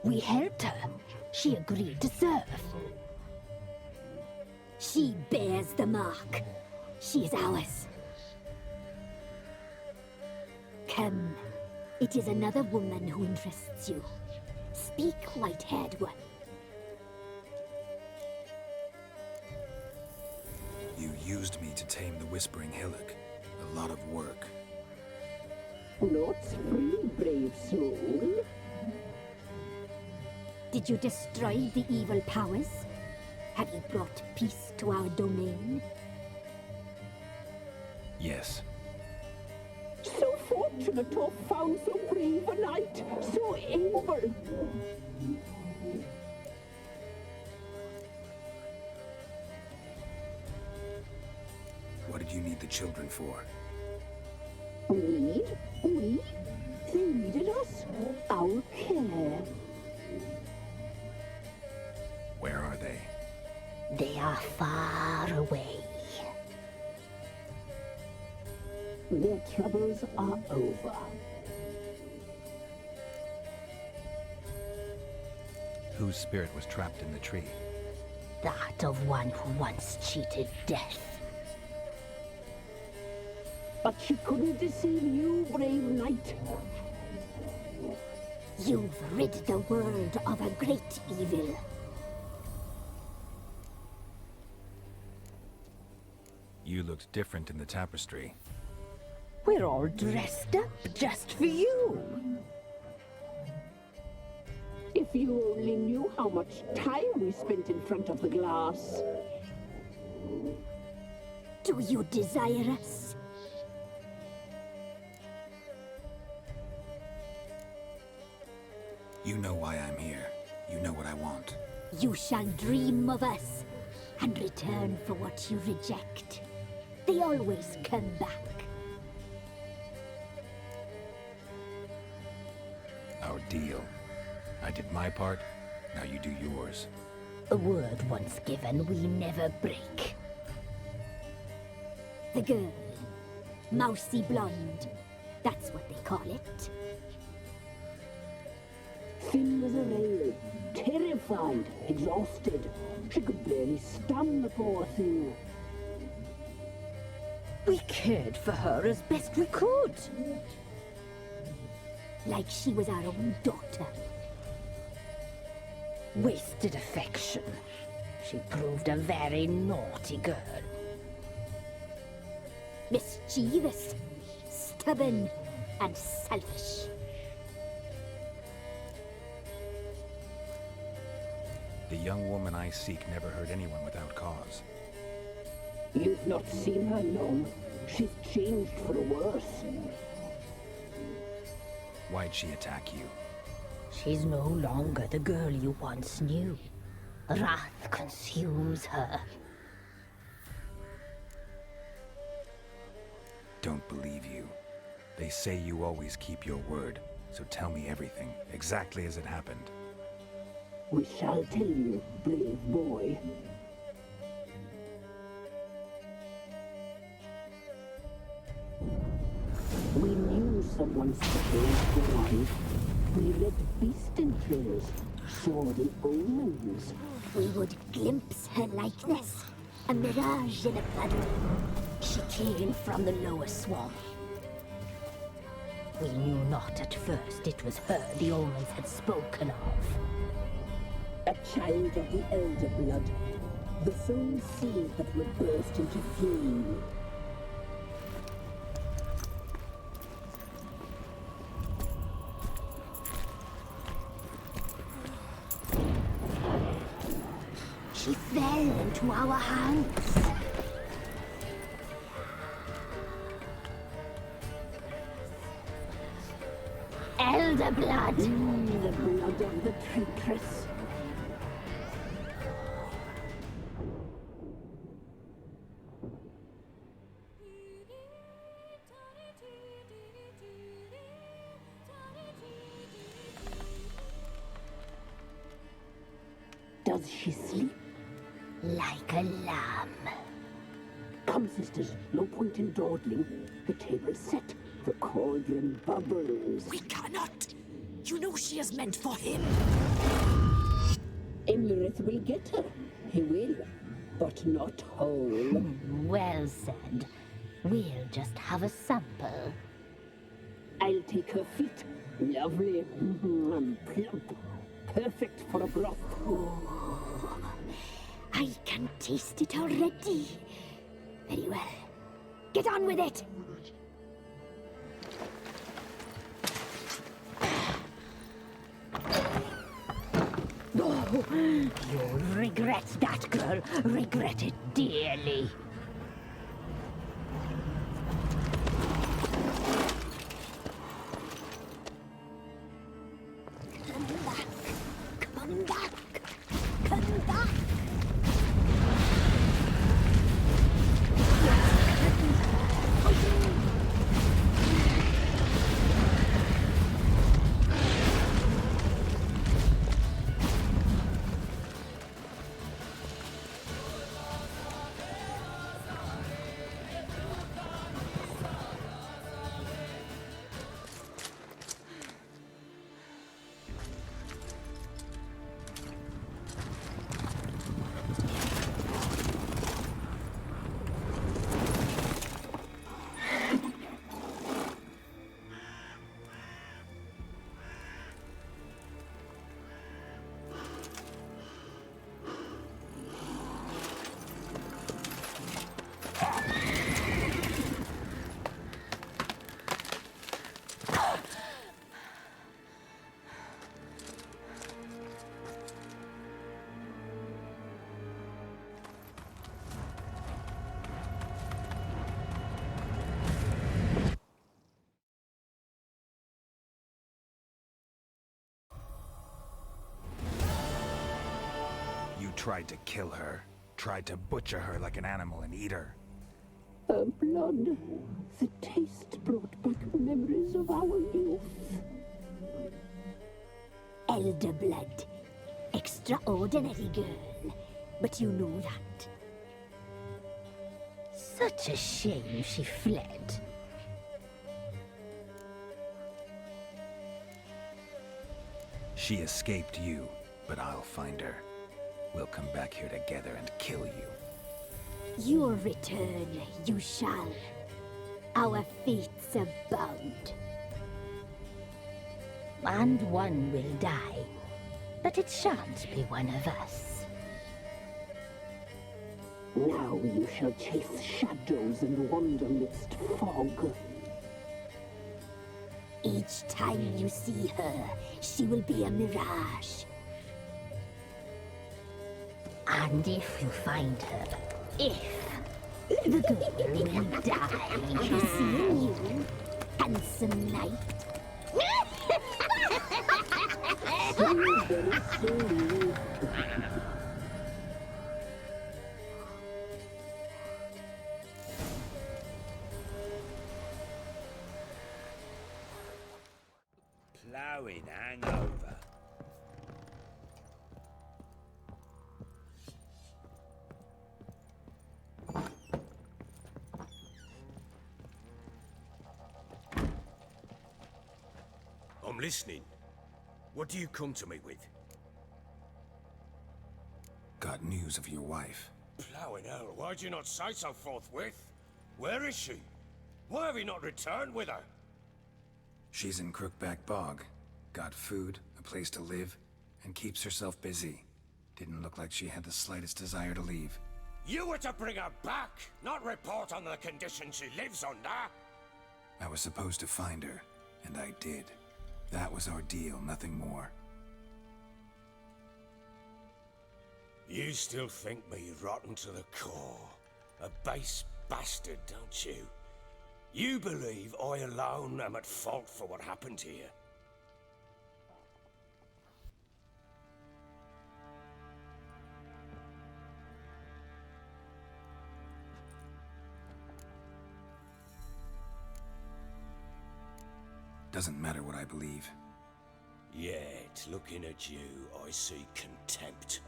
Speaker 8: We helped her. She agreed to serve.
Speaker 7: She bears the mark. She is ours. Come. It is another woman who interests you. Speak, white-haired one.
Speaker 4: You used me to tame the Whispering Hillock. A lot of work.
Speaker 6: Not free, brave soul.
Speaker 7: Did you destroy the evil powers? Have you brought peace to our domain?
Speaker 4: Yes.
Speaker 6: So fortunate to have found so brave a knight, so able.
Speaker 4: What did you need the children for?
Speaker 6: Need? We? They needed us. Our care.
Speaker 4: Where are they?
Speaker 8: They are far away.
Speaker 6: Their troubles are over.
Speaker 4: Whose spirit was trapped in the tree?
Speaker 8: That of one who once cheated death.
Speaker 6: But she couldn't deceive you, brave knight.
Speaker 7: You've rid the world of a great evil.
Speaker 4: You looked different in the tapestry.
Speaker 8: We're all dressed up just for you.
Speaker 6: If you only knew how much time we spent in front of the glass.
Speaker 7: Do you desire us?
Speaker 4: You know why I'm here. You know what I want.
Speaker 7: You shall dream of us and return for what you reject. They always come back.
Speaker 4: Our deal. I did my part, now you do yours.
Speaker 8: A word once given, we never break.
Speaker 7: The girl. Mousy blonde. That's what they call it.
Speaker 6: Thin as a rail, terrified, exhausted. She could barely stand, the poor thing.
Speaker 8: We cared for her as best we could.
Speaker 7: Like she was our own daughter.
Speaker 8: Wasted affection. She proved a very naughty girl.
Speaker 7: Mischievous, stubborn, and selfish.
Speaker 4: The young woman I seek never hurt anyone without cause.
Speaker 6: You've not seen her long. She's changed for the worse.
Speaker 4: Why'd she attack you?
Speaker 8: She's no longer the girl you once knew. Wrath consumes her.
Speaker 4: Don't believe you. They say you always keep your word, so tell me everything, exactly as it happened.
Speaker 6: We shall tell you, brave boy. We knew someone strange to life. We read beast entrails, saw the omens.
Speaker 7: We would glimpse her likeness, a mirage in a puddle.
Speaker 8: She came from the lower swamp. We knew not at first it was her the omens had spoken of.
Speaker 6: A child of the elder blood, the soul seed that would burst into flame.
Speaker 2: She fell into our hands.
Speaker 8: Elder blood!
Speaker 6: The blood of the traitress. Does she sleep?
Speaker 8: Like a lamb.
Speaker 6: Come, sisters, no point in dawdling. The table's set. The cauldron bubbles.
Speaker 11: We cannot! You know she is meant for him!
Speaker 6: Imlerith will get her. He will, but not whole.
Speaker 8: Well said. We'll just have a sample.
Speaker 6: I'll take her feet. Lovely. Plump. Perfect for a broth.
Speaker 2: I can taste it already. Very well. Get on with it!
Speaker 8: Oh, you'll regret that, girl. Regret it dearly.
Speaker 2: Come back! Come back! Come back!
Speaker 4: Tried to kill her. Tried to butcher her like an animal and eat her.
Speaker 6: Her blood. The taste brought back memories of our youth.
Speaker 2: Elder blood. Extraordinary girl. But you know that.
Speaker 8: Such a shame she fled.
Speaker 4: She escaped you, but I'll find her. We'll come back here together and kill you.
Speaker 2: Your return, you shall. Our fates are bound.
Speaker 8: And one will die. But it shan't be one of us.
Speaker 6: Now you shall chase shadows and wander midst fog.
Speaker 2: Each time you see her, she will be a mirage.
Speaker 8: And if you find her, the girl will die.
Speaker 2: I'll be seeing you, handsome knight.
Speaker 10: Plowing hangover.
Speaker 12: I'm listening. What do you come to me with?
Speaker 4: Got news of your wife.
Speaker 12: Plowing hell, why'd you not say so forthwith? Where is she? Why have you not returned with her?
Speaker 4: She's in Crookback Bog. Got food, a place to live, and keeps herself busy. Didn't look like she had the slightest desire to leave.
Speaker 12: You were to bring her back, not report on the conditions she lives under.
Speaker 4: I was supposed to find her, and I did. That was our deal, nothing more.
Speaker 12: You still think me rotten to the core. A base bastard, don't you? You believe I alone am at fault for what happened here.
Speaker 4: Doesn't matter what I believe.
Speaker 12: Yet, looking at you, I see contempt.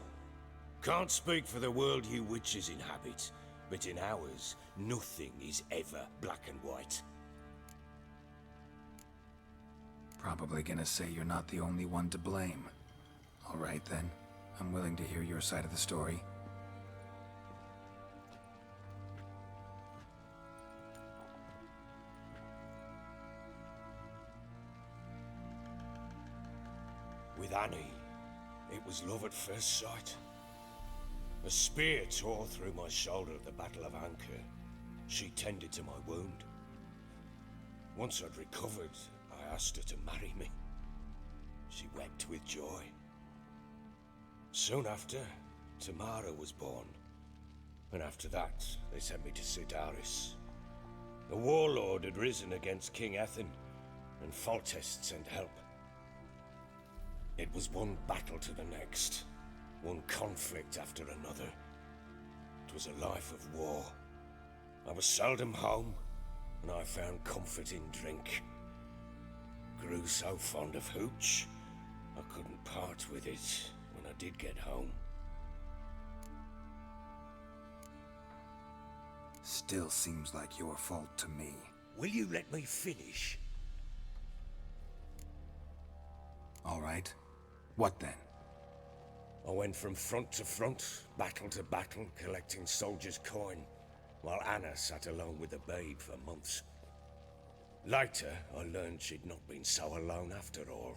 Speaker 12: Can't speak for the world you witches inhabit, but in ours, nothing is ever black and white.
Speaker 4: Probably gonna say you're not the only one to blame. All right then, I'm willing to hear your side of the story.
Speaker 12: With Annie, it was love at first sight. A spear tore through my shoulder at the Battle of Anchor. She tended to my wound. Once I'd recovered, I asked her to marry me. She wept with joy. Soon after, Tamara was born. And after that, they sent me to Sidaris. The warlord had risen against King Ethan, and Foltest sent help. It was one battle to the next, one conflict after another. It was a life of war. I was seldom home, and I found comfort in drink. Grew so fond of hooch, I couldn't part with it when I did get home.
Speaker 4: Still seems like your fault to me.
Speaker 12: Will you let me finish?
Speaker 4: All right. What then?
Speaker 12: I went from front to front, battle to battle, collecting soldiers' coin, while Anna sat alone with the babe for months. Later, I learned she'd not been so alone after all.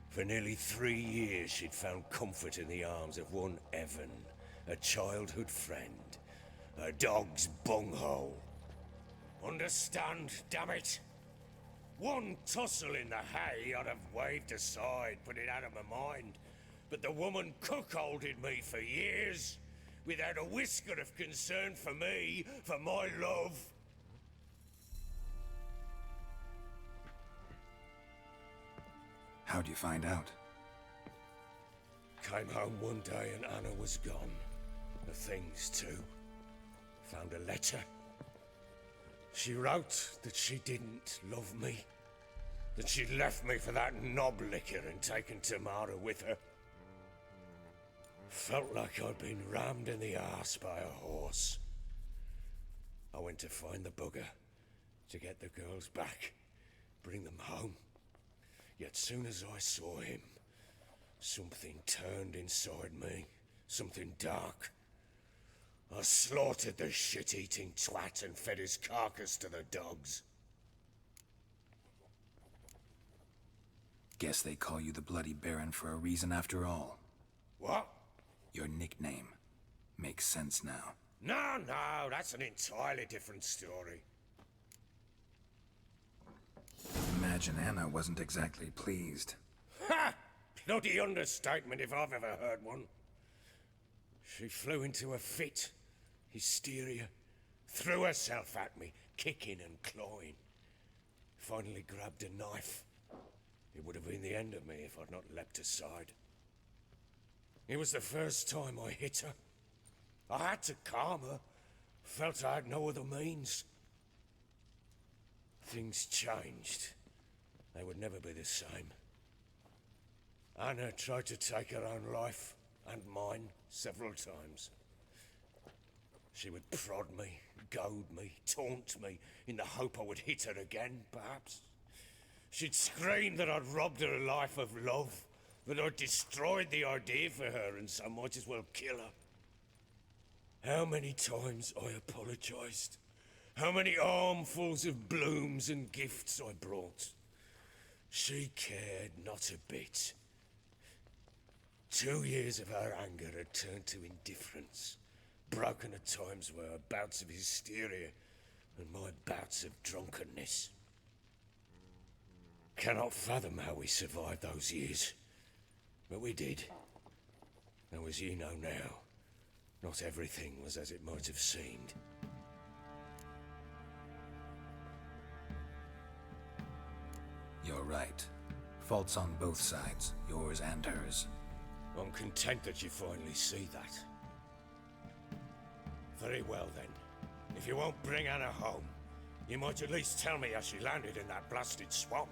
Speaker 12: For nearly 3 years, she'd found comfort in the arms of one Evan, a childhood friend, her dog's bunghole. Understand, damn it? One tussle in the hay I'd have waved aside, put it out of my mind. But the woman cuckolded me for years, without a whisker of concern for me, for my love.
Speaker 4: How'd you find out?
Speaker 12: Came home one day and Anna was gone. The things too. Found a letter. She wrote that she didn't love me. That she'd left me for that knob licker and taken Tamara with her. Felt like I'd been rammed in the arse by a horse. I went to find the bugger, to get the girls back, bring them home. Yet soon as I saw him, something turned inside me, something dark. I slaughtered the shit-eating twat and fed his carcass to the dogs.
Speaker 4: Guess they call you the Bloody Baron for a reason after all.
Speaker 12: What?
Speaker 4: Your nickname. Makes sense now.
Speaker 12: No, that's an entirely different story.
Speaker 4: Imagine Anna wasn't exactly pleased.
Speaker 12: Ha! Bloody understatement if I've ever heard one. She flew into a fit. Hysteria. Threw herself at me, kicking and clawing. Finally grabbed a knife. It would have been the end of me if I'd not leapt aside. It was the first time I hit her. I had to calm her. Felt I had no other means. Things changed. They would never be the same. Anna tried to take her own life, and mine, several times. She would prod me, goad me, taunt me, in the hope I would hit her again, perhaps. She'd scream that I'd robbed her life of love, that I'd destroyed the idea for her, and so might as well kill her. How many times I apologized. How many armfuls of blooms and gifts I brought. She cared not a bit. 2 years of her anger had turned to indifference, broken at times by her bouts of hysteria and my bouts of drunkenness. Cannot fathom how we survived those years, but we did. Now, as you know now, not everything was as it might have seemed.
Speaker 4: You're right. Faults on both sides, yours and hers.
Speaker 12: I'm content that you finally see that. Very well, then. If you won't bring Anna home, you might at least tell me how she landed in that blasted swamp.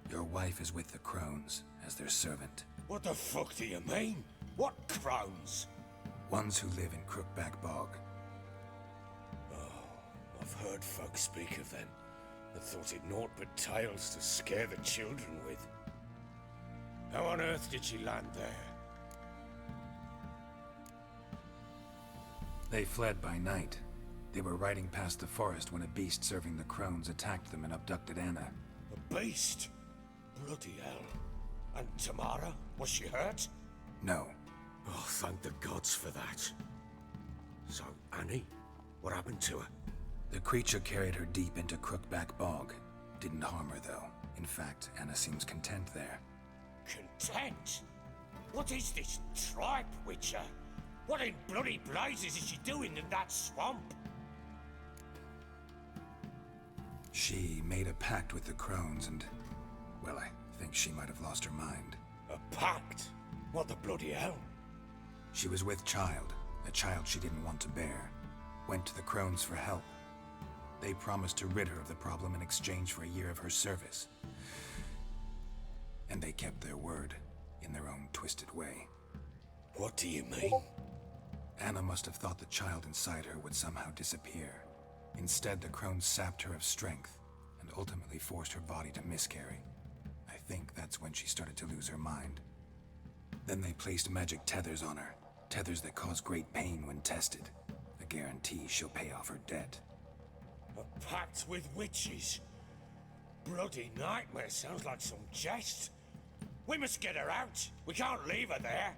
Speaker 4: Your wife is with the Crones, as their servant.
Speaker 12: What the fuck do you mean? What Crones?
Speaker 4: Ones who live in Crookback Bog.
Speaker 12: Oh, I've heard folk speak of them, and thought it naught but tales to scare the children with. How on earth did she land there?
Speaker 4: They fled by night. They were riding past the forest when a beast serving the Crones attacked them and abducted Anna.
Speaker 12: A beast? Bloody hell. And Tamara? Was she hurt?
Speaker 4: No.
Speaker 12: Oh, thank the gods for that. So, Annie? What happened to her?
Speaker 4: The creature carried her deep into Crookback Bog. Didn't harm her, though. In fact, Anna seems content there.
Speaker 12: Content? What is this tripe, Witcher? What in bloody blazes is she doing in that swamp?
Speaker 4: She made a pact with the Crones and... well, I think she might have lost her mind.
Speaker 12: A pact? What the bloody hell?
Speaker 4: She was with child, a child she didn't want to bear. Went to the Crones for help. They promised to rid her of the problem in exchange for a year of her service. And they kept their word, in their own twisted way.
Speaker 12: What do you mean?
Speaker 4: Anna must have thought the child inside her would somehow disappear. Instead, the Crones sapped her of strength, and ultimately forced her body to miscarry. I think that's when she started to lose her mind. Then they placed magic tethers on her, tethers that cause great pain when tested. A guarantee she'll pay off her debt.
Speaker 12: A pact with witches? Bloody nightmare, sounds like some jest. We must get her out. We can't leave her there.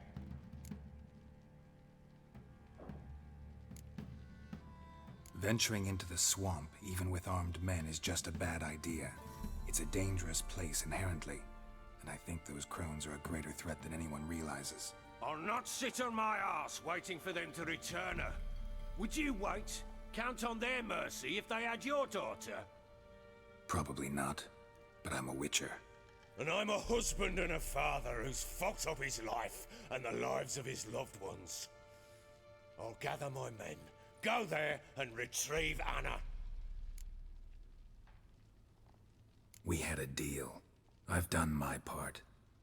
Speaker 4: Venturing into the swamp, even with armed men, is just a bad idea. It's a dangerous place inherently, and I think those Crones are a greater threat than anyone realizes.
Speaker 12: I'll not sit on my arse waiting for them to return her. Would you wait? Count on their mercy if they had your daughter?
Speaker 4: Probably not, but I'm a Witcher.
Speaker 12: And I'm a husband and a father who's fucked up his life and the lives of his loved ones. I'll gather my men, go there and retrieve Anna.
Speaker 4: We had a deal. I've done my part.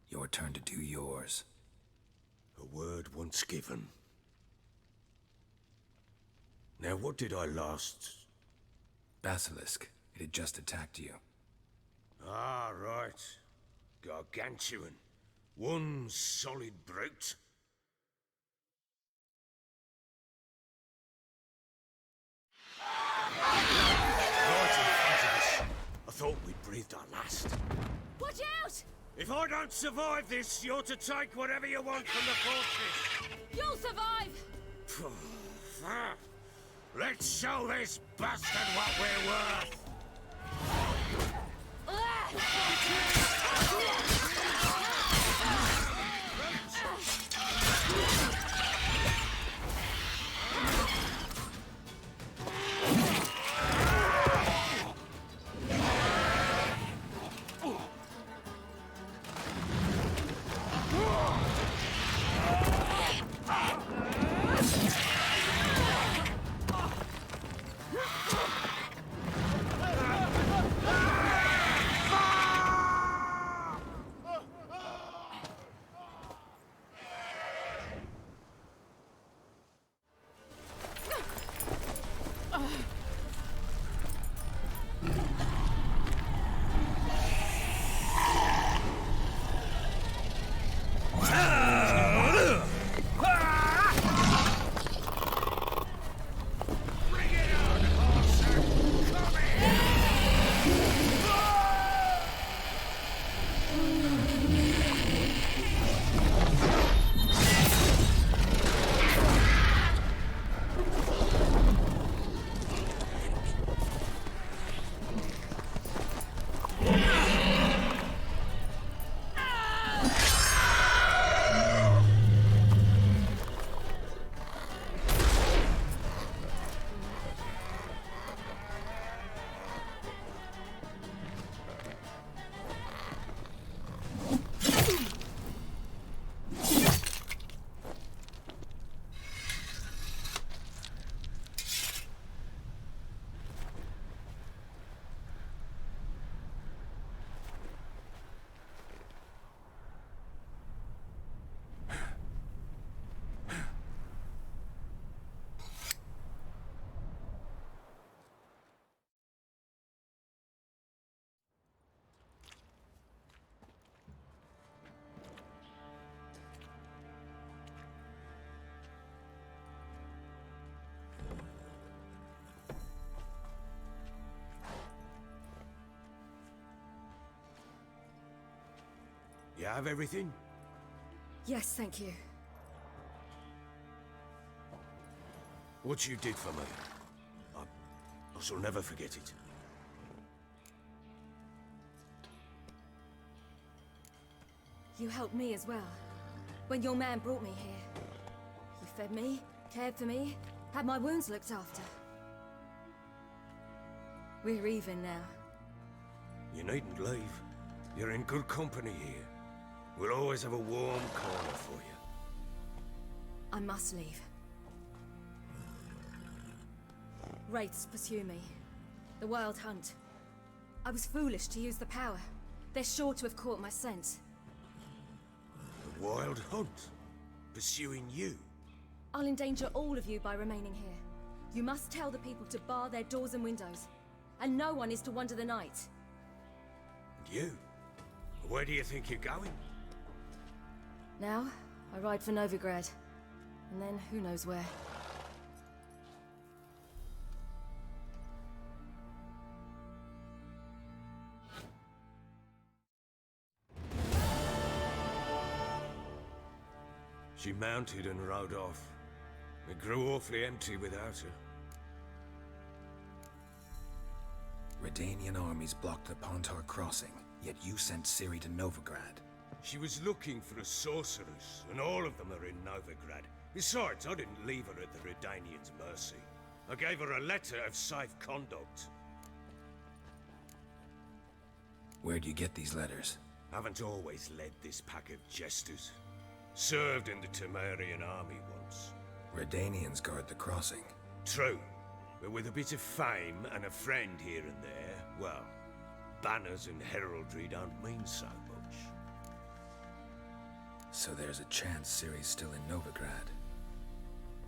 Speaker 4: Your turn to do yours.
Speaker 12: A word once given. Now what did I last...
Speaker 4: Basilisk. It had just attacked you.
Speaker 12: Ah, right. Gargantuan. One solid brute. Right in front of us. I thought we'd breathed our last.
Speaker 1: Watch out!
Speaker 12: If I don't survive this, you're to take whatever you want from the fortress.
Speaker 1: You'll survive!
Speaker 12: Let's show this bastard what we're worth! You have everything?
Speaker 13: Yes, thank you.
Speaker 12: What you did for me, I shall never forget it.
Speaker 13: You helped me as well. When your man brought me here. You fed me, cared for me, had my wounds looked after. We're even now.
Speaker 12: You needn't leave. You're in good company here. We'll always have a warm corner for you.
Speaker 13: I must leave. Wraiths pursue me. The Wild Hunt. I was foolish to use the power. They're sure to have caught my scent.
Speaker 12: The Wild Hunt? Pursuing you?
Speaker 13: I'll endanger all of you by remaining here. You must tell the people to bar their doors and windows. And no one is to wander the night.
Speaker 12: And you? Where do you think you're going?
Speaker 13: Now, I ride for Novigrad. And then, who knows where.
Speaker 12: She mounted and rode off. It grew awfully empty without her.
Speaker 4: Redanian armies blocked the Pontar crossing, yet you sent Ciri to Novigrad.
Speaker 12: She was looking for a sorceress, and all of them are in Novigrad. Besides, I didn't leave her at the Redanians' mercy. I gave her a letter of safe conduct.
Speaker 4: Where'd you get these letters?
Speaker 12: Haven't always led this pack of jesters. Served in the Temerian army once.
Speaker 4: Redanians guard the crossing.
Speaker 12: True, but with a bit of fame and a friend here and there, well, banners and heraldry don't mean so much.
Speaker 4: So there's a chance Ciri's still in Novigrad.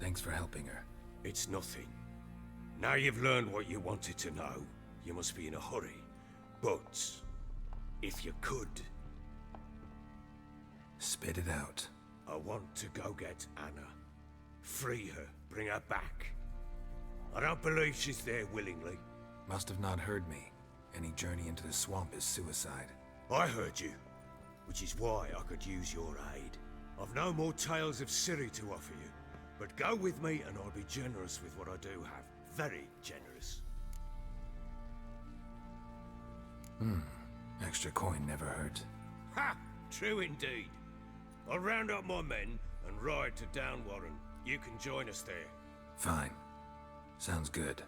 Speaker 4: Thanks for helping her.
Speaker 12: It's nothing. Now you've learned what you wanted to know, you must be in a hurry. But, if you could...
Speaker 4: Spit it out.
Speaker 12: I want to go get Anna. Free her, bring her back. I don't believe she's there willingly.
Speaker 4: Must have not heard me. Any journey into the swamp is suicide.
Speaker 12: I heard you, which is why I could use your aid. I've no more tales of Ciri to offer you, but go with me and I'll be generous with what I do have. Very generous.
Speaker 4: Extra coin never hurt.
Speaker 12: Ha! True indeed. I'll round up my men and ride to Downwarren. You can join us there.
Speaker 4: Fine. Sounds good.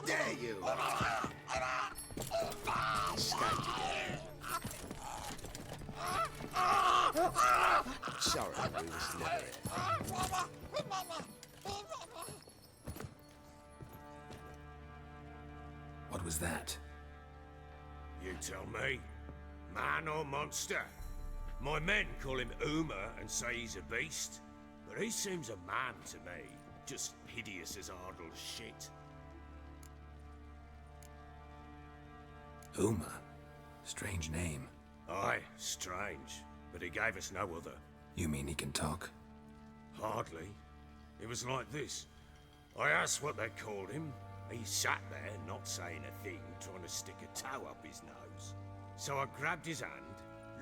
Speaker 12: There you are. Stand together. Sorry, we was never.
Speaker 4: What was that?
Speaker 12: You tell me. Man or monster? My men call him Uma and say he's a beast, but he seems a man to me. Just hideous as Ardle's shit.
Speaker 4: Uma? Strange name.
Speaker 12: Aye, strange. But he gave us no other.
Speaker 4: You mean he can talk?
Speaker 12: Hardly. It was like this. I asked what they called him. He sat there, not saying a thing, trying to stick a toe up his nose. So I grabbed his hand,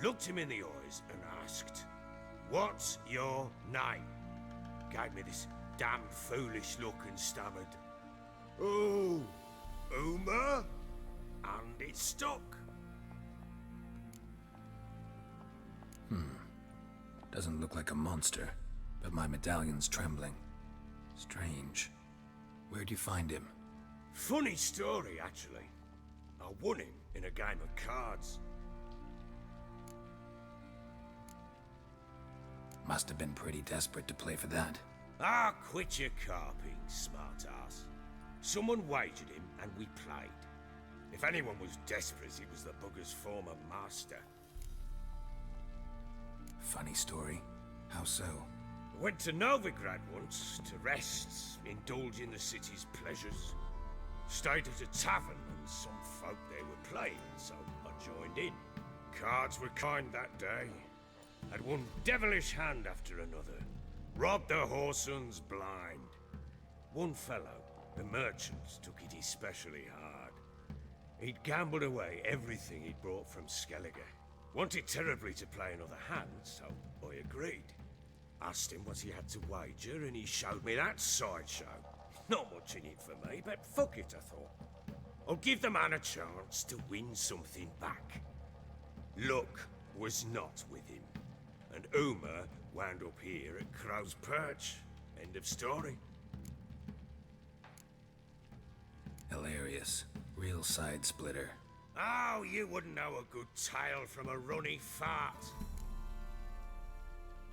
Speaker 12: looked him in the eyes, and asked, "What's your name?" Gave me this damn foolish look and stammered, "Oh, Uma?" And it stuck.
Speaker 4: Doesn't look like a monster, but my medallion's trembling. Strange. Where'd you find him?
Speaker 12: Funny story, actually. I won him in a game of cards.
Speaker 4: Must have been pretty desperate to play for that.
Speaker 12: Ah, quit your carping, smart-ass. Someone wagered him, and we played. If anyone was desperate, it was the bugger's former master.
Speaker 4: Funny story. How so?
Speaker 12: Went to Novigrad once, to rest, indulge in the city's pleasures. Stayed at a tavern, and some folk there were playing, so I joined in. Cards were kind that day. Had one devilish hand after another. Robbed the whoresons blind. One fellow, the merchant, took it especially hard. He'd gambled away everything he'd brought from Skellige. Wanted terribly to play another hand, so I agreed. Asked him what he had to wager, and he showed me that sideshow. Not much in it for me, but fuck it, I thought. I'll give the man a chance to win something back. Luck was not with him, and Uma wound up here at Crow's Perch. End of story.
Speaker 4: Hilarious. Real side splitter.
Speaker 12: Oh, you wouldn't know a good tale from a runny fart.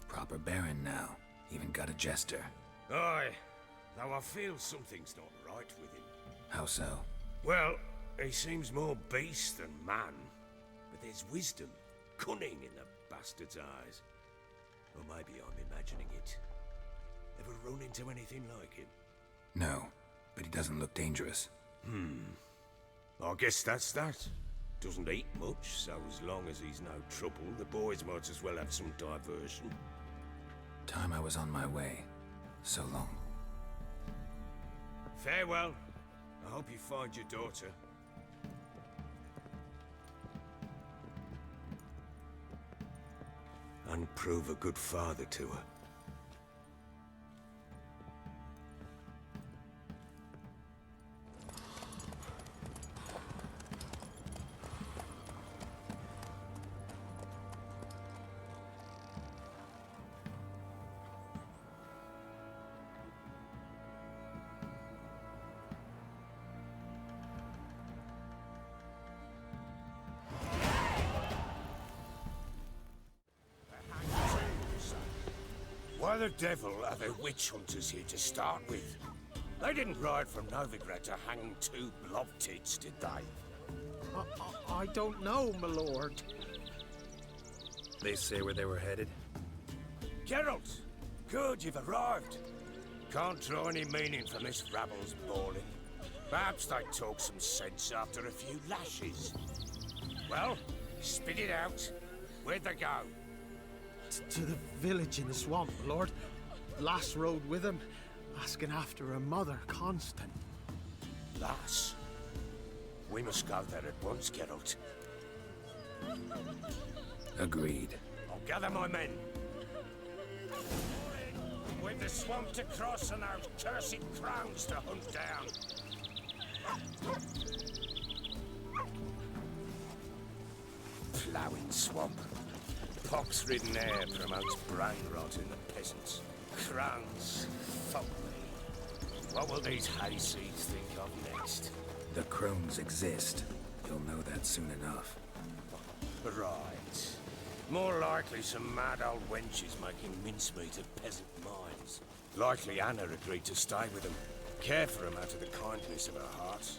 Speaker 4: Proper baron now. Even got a jester.
Speaker 12: Aye, though I feel something's not right with him.
Speaker 4: How so?
Speaker 12: Well, he seems more beast than man. But there's wisdom, cunning in the bastard's eyes. Or maybe I'm imagining it. Ever run into anything like him?
Speaker 4: No, but he doesn't look dangerous.
Speaker 12: I guess that's that. Doesn't eat much, so as long as he's no trouble, the boys might as well have some diversion.
Speaker 4: Time I was on my way. So long.
Speaker 12: Farewell. I hope you find your daughter. And prove a good father to her. Why the devil are there witch hunters here to start with? They didn't ride from Novigrad to hang two blob tits, did they?
Speaker 9: I don't know, my lord.
Speaker 4: They say where they were headed?
Speaker 12: Geralt! Good, you've arrived. Can't draw any meaning from this rabble's bawling. Perhaps they talk some sense after a few lashes. Well, spit it out. Where'd they go?
Speaker 9: To the village in the swamp, my lord. Lass rode with him, asking after her mother, Constant.
Speaker 12: Lass? We must go there at once, Geralt.
Speaker 4: Agreed.
Speaker 12: I'll gather my men. With the swamp to cross and those cursed crowns to hunt down. Ploughing swamp. Pox-ridden air promotes brain rot in the peasants. Crowns, fuck me. What will these hayseeds think of next?
Speaker 4: The crones exist. You'll know that soon enough.
Speaker 12: Right. More likely some mad old wenches making mincemeat of peasant minds. Likely Anna agreed to stay with them. Care for them out of the kindness of her heart.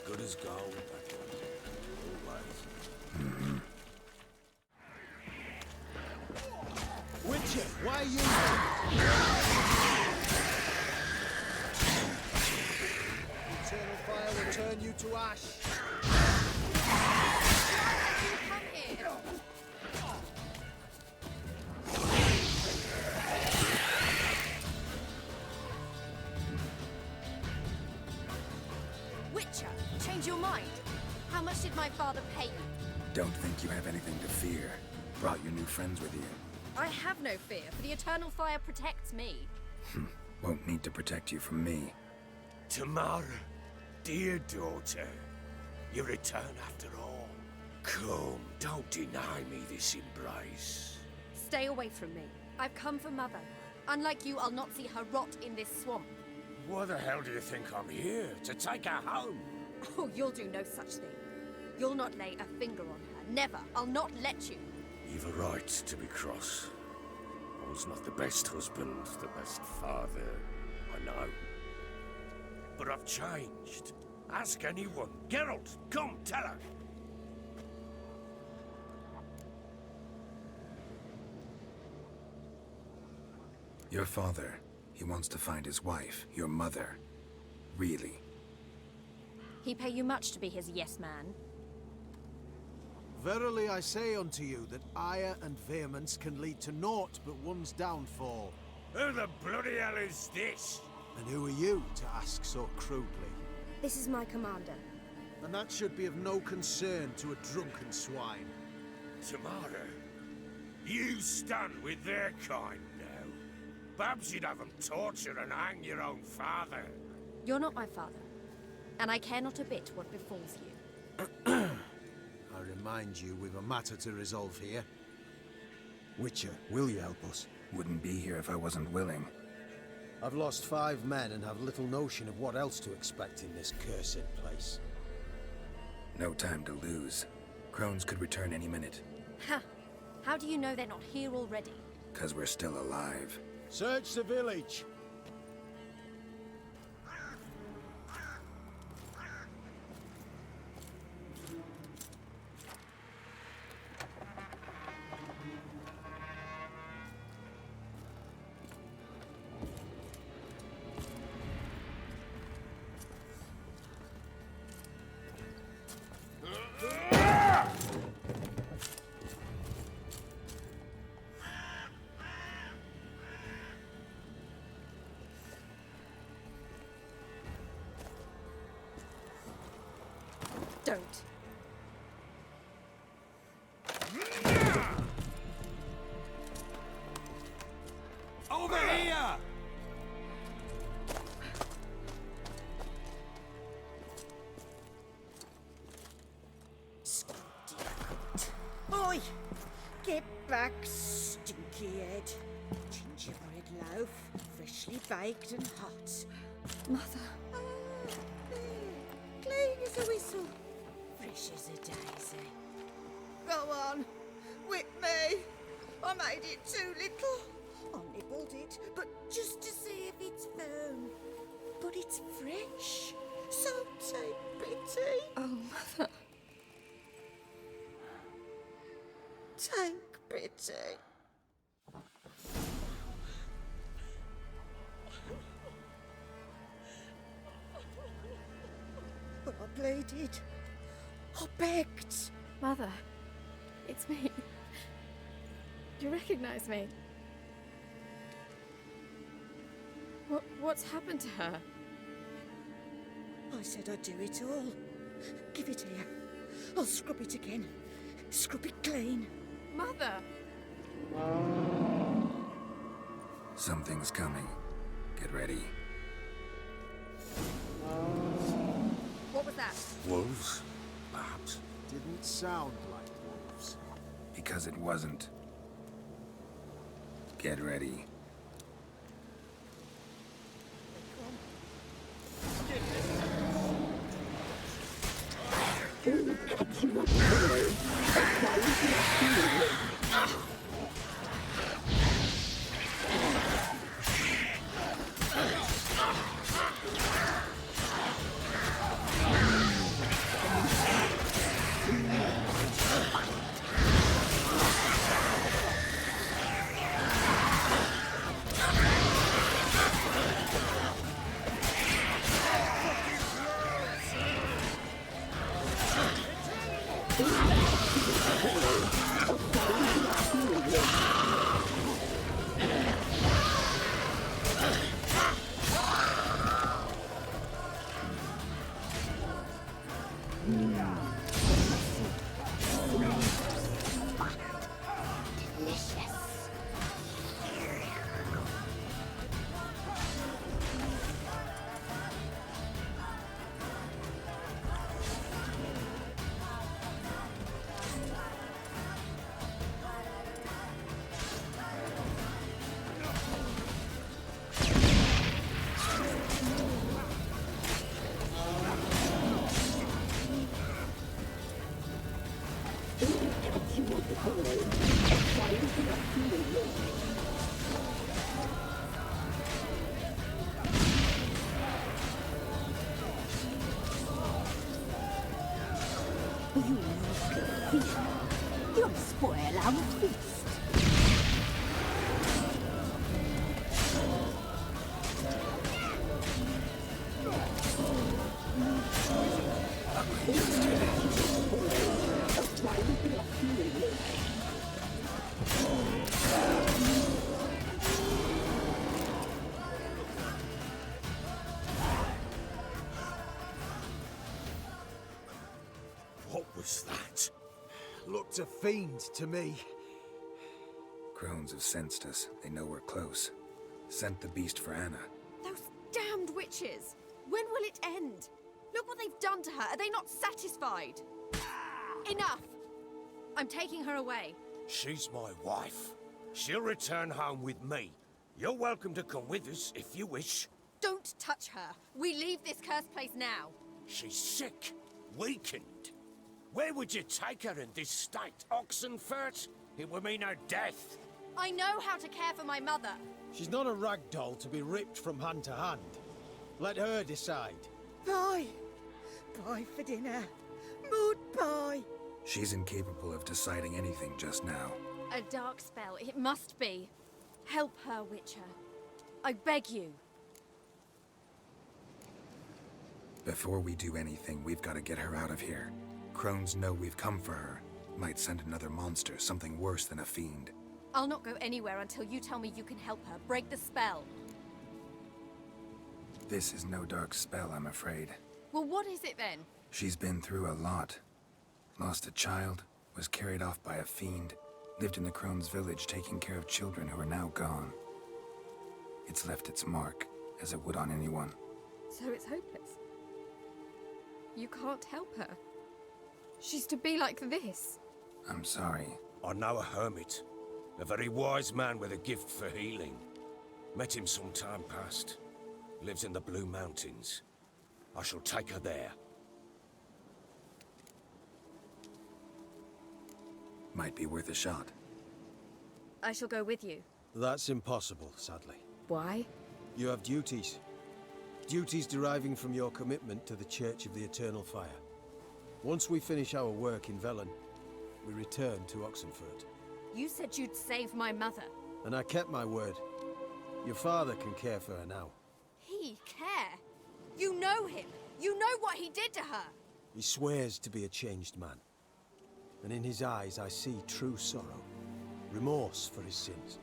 Speaker 12: Good as gold, that one. Always.
Speaker 9: Witcher, why are you... Eternal fire will turn you to ash.
Speaker 13: Come here! Witcher, change your mind. How much did my father pay you?
Speaker 4: Don't think you have anything to fear. Brought your new friends with you.
Speaker 13: I have no fear, for the Eternal Fire protects me.
Speaker 4: Won't need to protect you from me.
Speaker 12: Tamara, dear daughter, you return after all. Come, don't deny me this embrace.
Speaker 13: Stay away from me. I've come for Mother. Unlike you, I'll not see her rot in this swamp.
Speaker 12: Why the hell do you think I'm here? To take her home?
Speaker 13: Oh, you'll do no such thing. You'll not lay a finger on her. Never. I'll not let you.
Speaker 12: You've a right to be cross. I was not the best husband, the best father, I know. But I've changed. Ask anyone. Geralt, come, tell her.
Speaker 4: Your father, he wants to find his wife, your mother. Really?
Speaker 13: He pay you much to be his yes man.
Speaker 9: Verily I say unto you that ire and vehemence can lead to naught but one's downfall.
Speaker 12: Who the bloody hell is this?
Speaker 9: And who are you to ask so crudely?
Speaker 2: This is my commander.
Speaker 9: And that should be of no concern to a drunken swine.
Speaker 12: Tamara, you stand with their kind now. Perhaps you'd have them torture and hang your own father.
Speaker 13: You're not my father, and I care not a bit what befalls you.
Speaker 9: I remind you, we've a matter to resolve here. Witcher, will you help us?
Speaker 4: Wouldn't be here if I wasn't willing.
Speaker 9: I've lost 5 men and have little notion of what else to expect in this cursed place.
Speaker 4: No time to lose. Crones could return any minute.
Speaker 13: Ha! How do you know they're not here already?
Speaker 4: 'Cause we're still alive.
Speaker 9: Search the village!
Speaker 13: Don't.
Speaker 12: Over here!
Speaker 5: Oi! Get back, stinky head. Gingerbread loaf, freshly baked and hot.
Speaker 13: Mother.
Speaker 5: Clean as a whistle, fresh as a daisy. Go on, whip me. I made it too little. I nibbled it, but just to see if it's firm. But it's fresh, so take pity.
Speaker 13: Oh, Mother.
Speaker 5: Take pity. But I pleaded. I begged.
Speaker 13: Mother, it's me. Do you recognize me? What's happened to her?
Speaker 5: I said I'd do it all. Give it here. I'll scrub it again. Scrub it clean.
Speaker 13: Mother!
Speaker 4: Something's coming. Get ready.
Speaker 13: What was that?
Speaker 12: Wolves? Perhaps.
Speaker 9: Didn't sound like wolves.
Speaker 4: Because it wasn't. Get ready.
Speaker 5: You'll spoil our feast.
Speaker 9: looked a fiend to me.
Speaker 4: Crones have sensed us. They know we're close. Sent the beast for Anna.
Speaker 13: Those damned witches! When will it end? Look what they've done to her. Are they not satisfied? Enough! I'm taking her away.
Speaker 12: She's my wife. She'll return home with me. You're welcome to come with us if you wish.
Speaker 13: Don't touch her. We leave this cursed place now.
Speaker 12: She's sick, weakened. Where would you take her in this state? Oxenfurt? It would mean her death.
Speaker 13: I know how to care for my mother.
Speaker 9: She's not a rag doll to be ripped from hand to hand. Let her decide.
Speaker 5: Pie! Pie for dinner. Mood pie!
Speaker 4: She's incapable of deciding anything just now.
Speaker 13: A dark spell, it must be. Help her, Witcher. I beg you.
Speaker 4: Before we do anything, we've got to get her out of here. Crones know we've come for her. Might send another monster, something worse than a fiend.
Speaker 13: I'll not go anywhere until you tell me you can help her. Break the spell.
Speaker 4: This is no dark spell, I'm afraid.
Speaker 13: Well, what is it then?
Speaker 4: She's been through a lot. Lost a child, was carried off by a fiend, lived in the Crones village taking care of children who are now gone. It's left its mark, as it would on anyone.
Speaker 13: So it's hopeless. You can't help her. She's to be like this.
Speaker 4: I'm sorry.
Speaker 12: I know a hermit. A very wise man with a gift for healing. Met him some time past. Lives in the Blue Mountains. I shall take her there.
Speaker 4: Might be worth a shot.
Speaker 13: I shall go with you.
Speaker 9: That's impossible, sadly.
Speaker 13: Why?
Speaker 9: You have duties. Duties deriving from your commitment to the Church of the Eternal Fire. Once we finish our work in Velen, we return to Oxenfurt.
Speaker 13: You said you'd save my mother.
Speaker 9: And I kept my word. Your father can care for her now.
Speaker 13: He care? You know him. You know what he did to her.
Speaker 9: He swears to be a changed man. And in his eyes I see true sorrow. Remorse for his sins.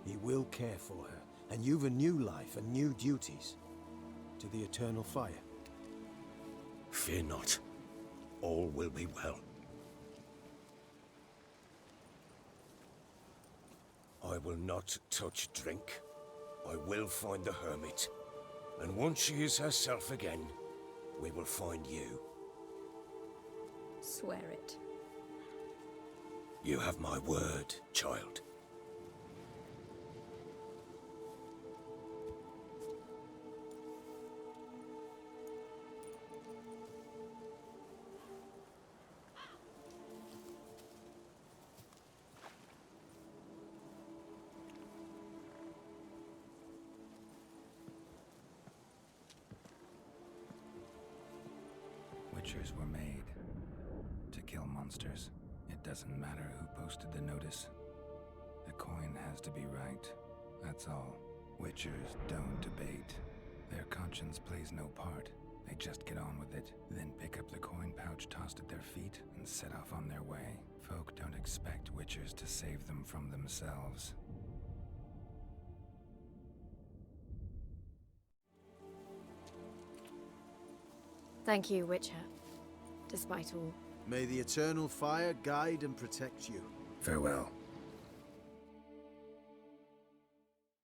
Speaker 9: He will care for her. And you've a new life and new duties. To the Eternal Fire.
Speaker 12: Fear not. All will be well. I will not touch drink. I will find the hermit. And once she is herself again, we will find you.
Speaker 13: Swear it.
Speaker 12: You have my word, child.
Speaker 4: Witchers were made to kill monsters. It doesn't matter who posted the notice. The coin has to be right. That's all. Witchers don't debate. Their conscience plays no part. They just get on with it, then pick up the coin pouch tossed at their feet and set off on their way. Folk don't expect witchers to save them from themselves.
Speaker 13: Thank you, Witcher. Despite all.
Speaker 9: May the Eternal Fire guide and protect you.
Speaker 4: Farewell.